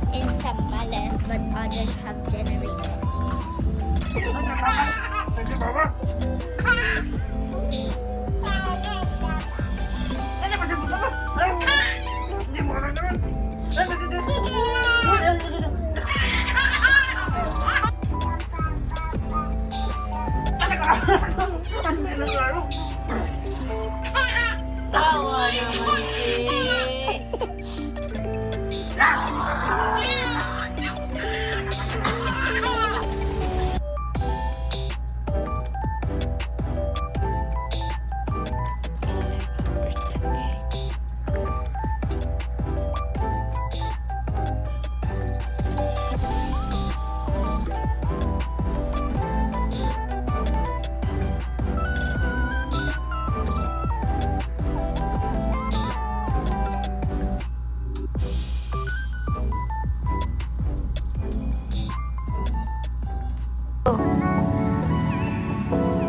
In Zambales, but others have generator. Tawa naman, sis.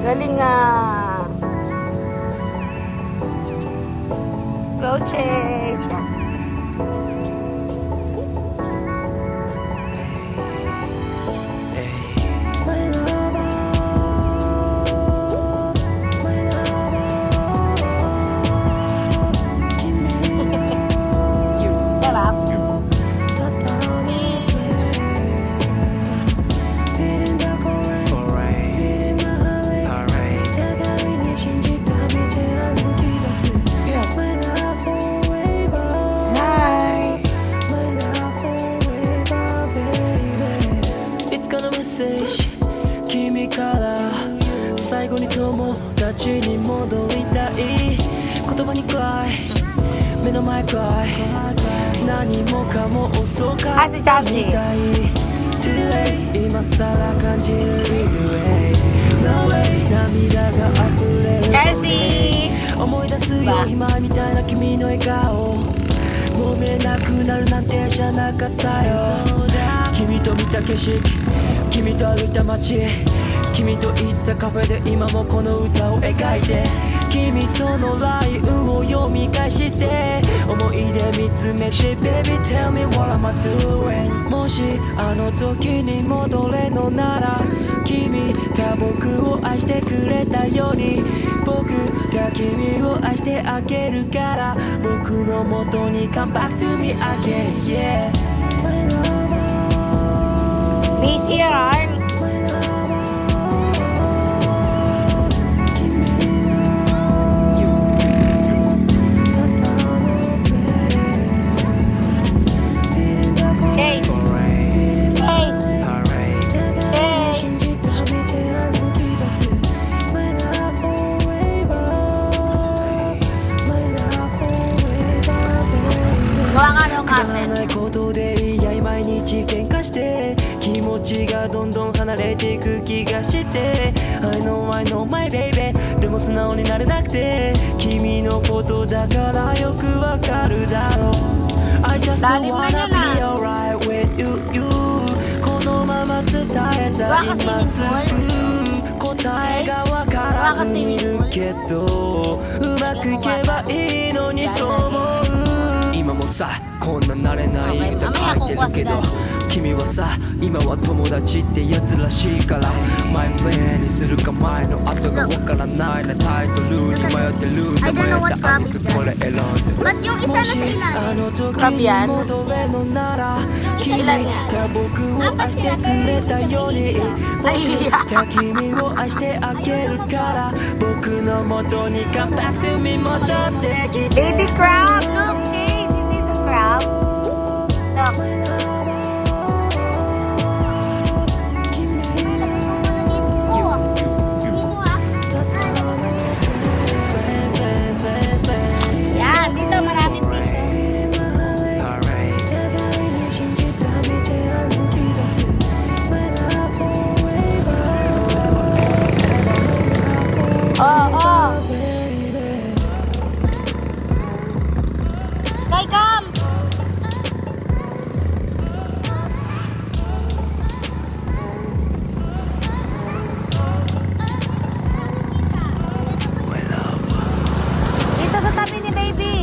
Galing ah. Go Chase. 後に友達に戻りたい言葉にくらい目の前くらい何もかも遅かったみたい Too late 今さら感じる Anyway No way 涙が溢れるチェルシー思い出すよ今みたいな君の笑顔ごめんなくなるなんてじゃなかったよ君と見た景色君と歩いた街君と行ったカフェで今もこの歌を描いて君との雷雨を読み返して思い出見つめて Baby tell me what am I doing もしあの時に戻れのなら君が僕を愛してくれたように僕が君を愛してあげるから僕の元に Come back to me again yeah Miss your arm. Chase. Gawa nga daw castle. ないことでいや毎日喧嘩して気持ちがどんどん離れていく気がして I know my baby でも素直になれなくて君のことだからよくわかるだろう I just don't wanna be alright with you このまま伝えたい答えがわからずにいるけどうまくいけばいいのにそう思う今もさこんな慣れない歌書いてるけど君はさ今は友達ってやつらしいからマイプレイにするか前の後がわからないなタイトルに迷ってる名前だあにくこれ選んで Ba't yung isa na sa ilalim? あの時 Crab に yan? 戻れのなら君が僕を愛してくれたように僕が君を愛してあげるから僕の元に Come back to me 戻ってきて Baby crab. Look, Chase. You see the crab? Look. Yan, dito maraming fish. Oh, oh. Sky, come. Dito sa tabi ni baby.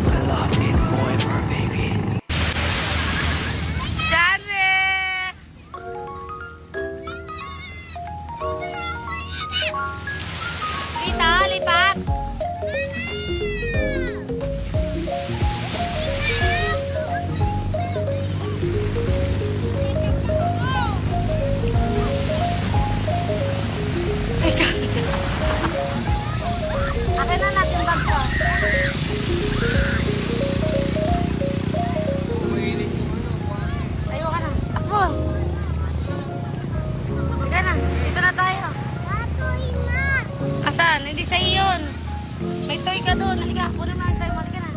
My love is forever baby Dito, lipat. Akin na natin bag ko. Tayo ka na. Takbo. Halika na. Dito na tayo. Asan? Hindi sa iyon. May toy ka doon. Halika. Kunin mo ang toy mo. Halika na.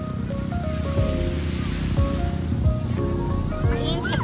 Mainit.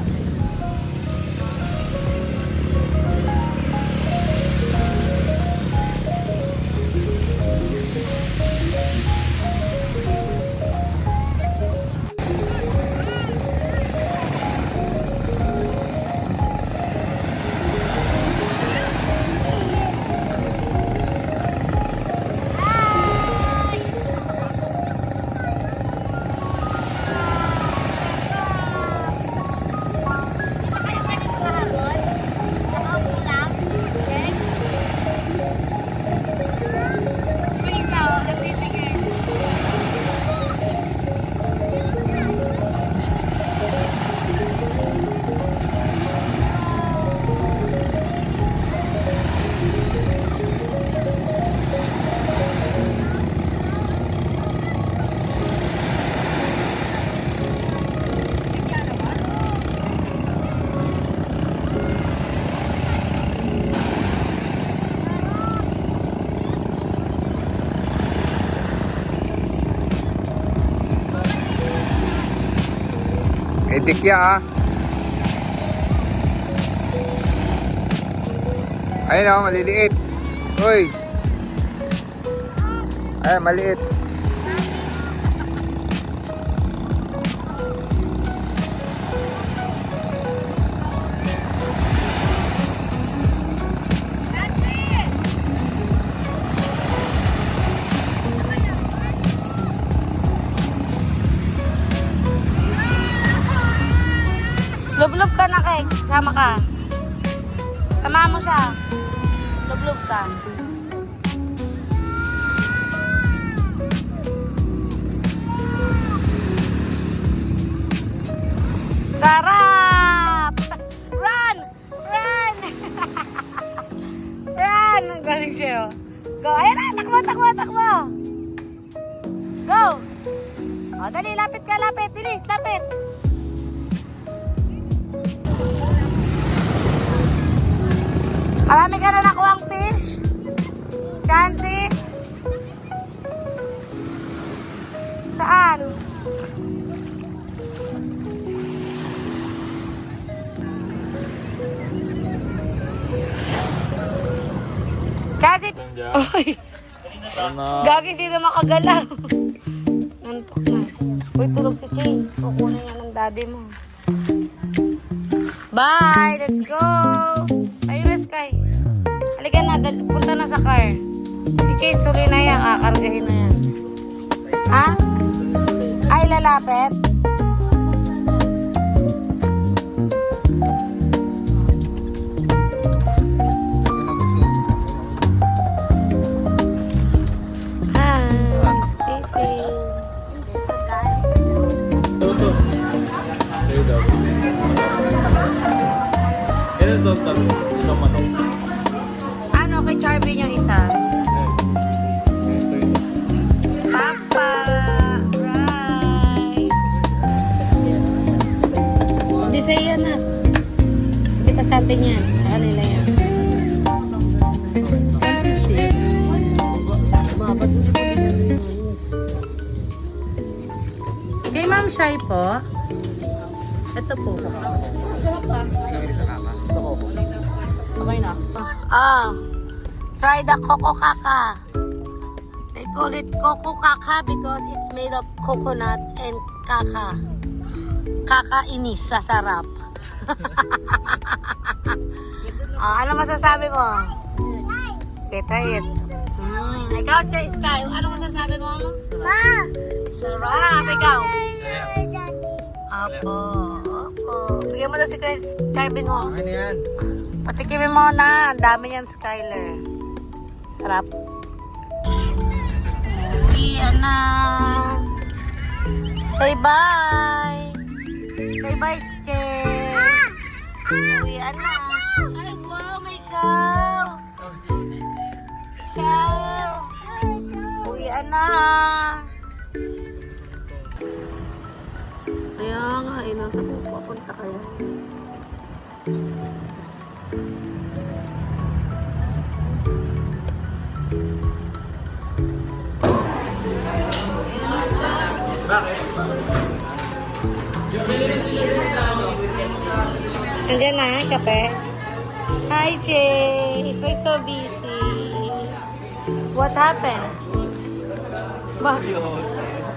Tikya ah. Ayun oh, maliliit. Uy. Ay, maliit. Lublob ka na, Kek. Sama ka. Sama mo siya. Lublob ka. Sarap! Run! Run! Run! Ang galing siya, oh. Go! Ayan na! Takbo, takbo, takbo! Go! O, dali. Lapit ka, lapit. Bilis, lapit. Marami ka na nakuhang fish? Chansey? Saan? Chansey! Uy! Gagi, hindi na makagalaw. Nantok na. Uy, tulog si Chase. Kukunin niya ng daddy mo. Bye! Let's go! Ayun na, Sky. Halika na, punta na sa car. Si Chase, huli na yan. Kakargahin na yan. Ha? Ay, lalapit? Hi, Stephen. Kailan ito isang manok? Ano, kay Charvin yung isa? Papa rice. Hindi sa iyan na. Hindi pa sa atin yan. Sa kanila yan. Kay Ma'am Shai po. Ito po. Okay na. Try the Coco Kaka. They call it Coco Kaka because it's made of coconut and kaka. Kaka inis sa sarap. Ano masasabi mo? Okay, try it. Ikaw, Sky, ano masasabi mo? Sarap. Ikaw? Apo. Opo. Bigyan mo na si Charvin mo. Ano yan? Patikimin mo na. Ang dami niyan, Skyler. Sarap. Uwian na. Say bye. Say bye, Sky. Uwian na. Ay, wow, may cow. Cow. Uwian na. Kaya nga, nasa pupunta kayo. Bakit? Nandiyan na, kape. Hi, Chase. Why so busy? What happened? Bakit?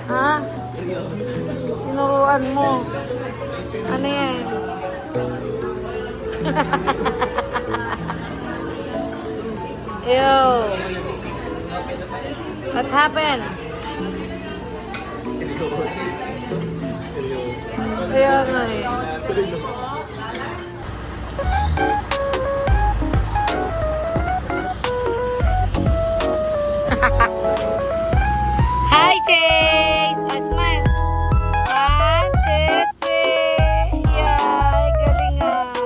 Ha? Tinuruan mo. Ano yan? Ew. What happened? Kaya nga eh. Hi, Chase! A smile. 1, 2, 3. Yay! Galing ah.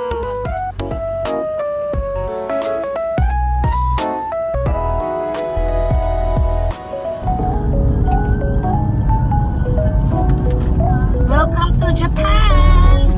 Welcome to Japan!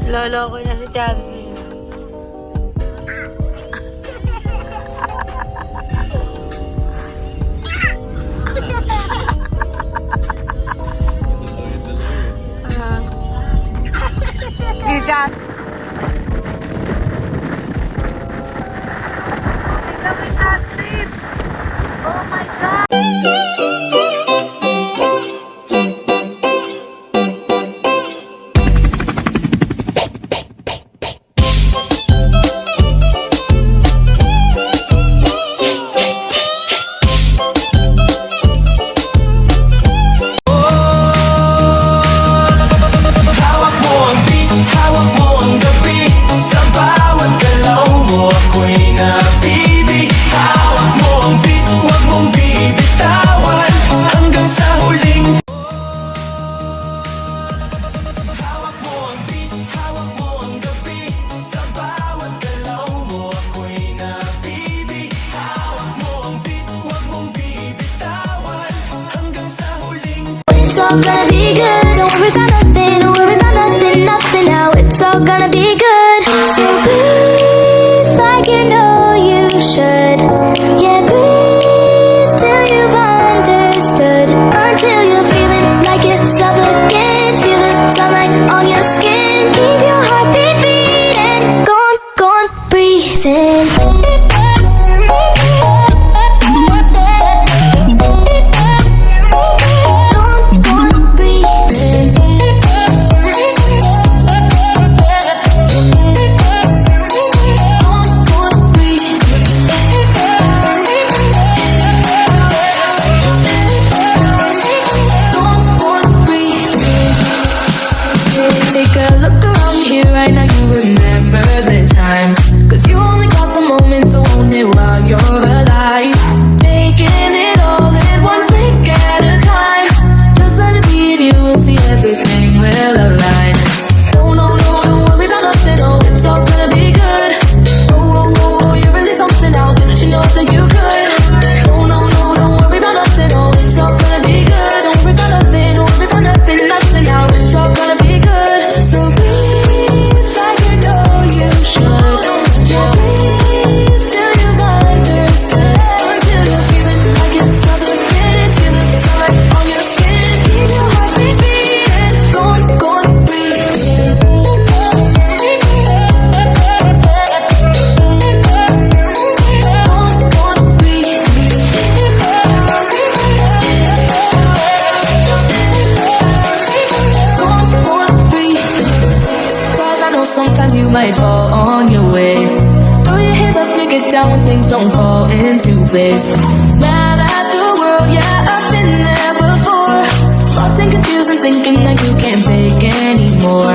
Lolo ko na si Chansey. Si Chan. Kami sunset. Oh my God. Hawak mo ang beat, hawak mo ang gabi. Sa bawat galaw mo ako'y napibig. Hawak mo ang beat, huwag mong bibitawan hanggang sa huling. Hawak mo ang beat, hawak mo ang gabi. Sa bawat galaw mo ako'y napibig. Hawak mo ang beat, huwag mong bibitawan hanggang sa huling. It's all gonna be good. Don't worry about nothing. Don't worry about nothing. Nothing now. It's all gonna be good. So breathe like you know you should. Yeah, breathe till you've understood. Until you're feeling like yourself again. Feel the sunlight on your skin. Keep your heartbeat beating. Go on, breathe in. Take a look around here right now, you remember this time. Cause you only got the moment, so own it while you're alive. Taking it all in one take at a time. Just let it be and you will see everything will align. No, no, no, don't worry about nothing, oh, it's all gonna be good. Oh, oh, oh, oh, you're really something now, didn't you know that you could? No, no, no, don't worry about nothing, oh, it's all gonna be good. Don't worry about nothing, don't worry about nothing, nothing now, it's all gonna be good. So breathe like you know you should. Yeah, breathe till you've understood. Until you're feeling like it's all again. Feel the sunlight on your skin. Keep your heartbeat beating. Go on, breathe. Go on, Cause I know sometimes you might fall on your way. Throw your hands up and get down when things don't fall into place. Mad at the world, yeah, I've been there before. Lost and confused and thinking that you can't take anymore.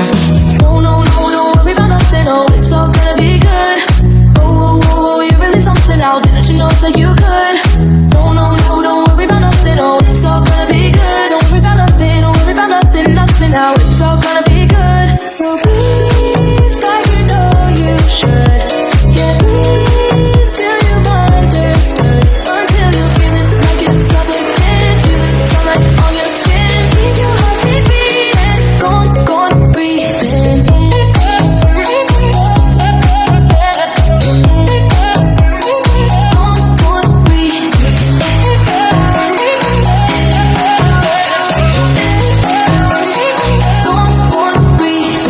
No, no, no, don't worry about nothing, oh, it's all gonna be good. Oh, oh, oh, oh, you're really something now, didn't you know that you could? No, no, no, don't worry about nothing, oh, it's all gonna be good. Don't worry about nothing, don't worry about nothing, nothing now, it's all gonna be good. So breathe like you know you should. Yeah, breathe till you've understood. Until you're feeling like it's all again. Feel the sunlight on your skin. Keep your heartbeat beating. Go on, breathe in. Go on, breathe. Go on, breathe.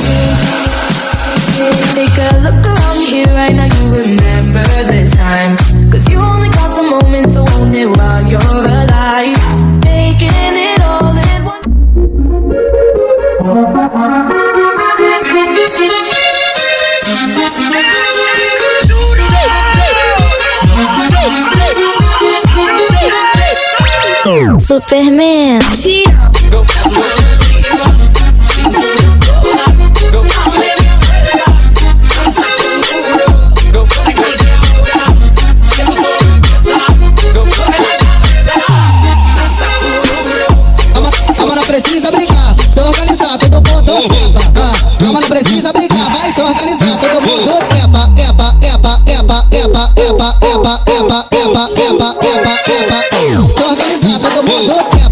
Take a look around here right now, you remember this time. Cause you only got the moment, so own it while you're alive. Taking it all in one. Superman. Calma, não precisa brincar, se organizar, todo mundo trepa. Calma, não precisa brincar, vai se organizar, todo mundo trepa, trepa, trepa, trepa, trepa, trepa, trepa, trepa, trepa, trepa, trepa, trepa. Se organizar, todo mundo trepa.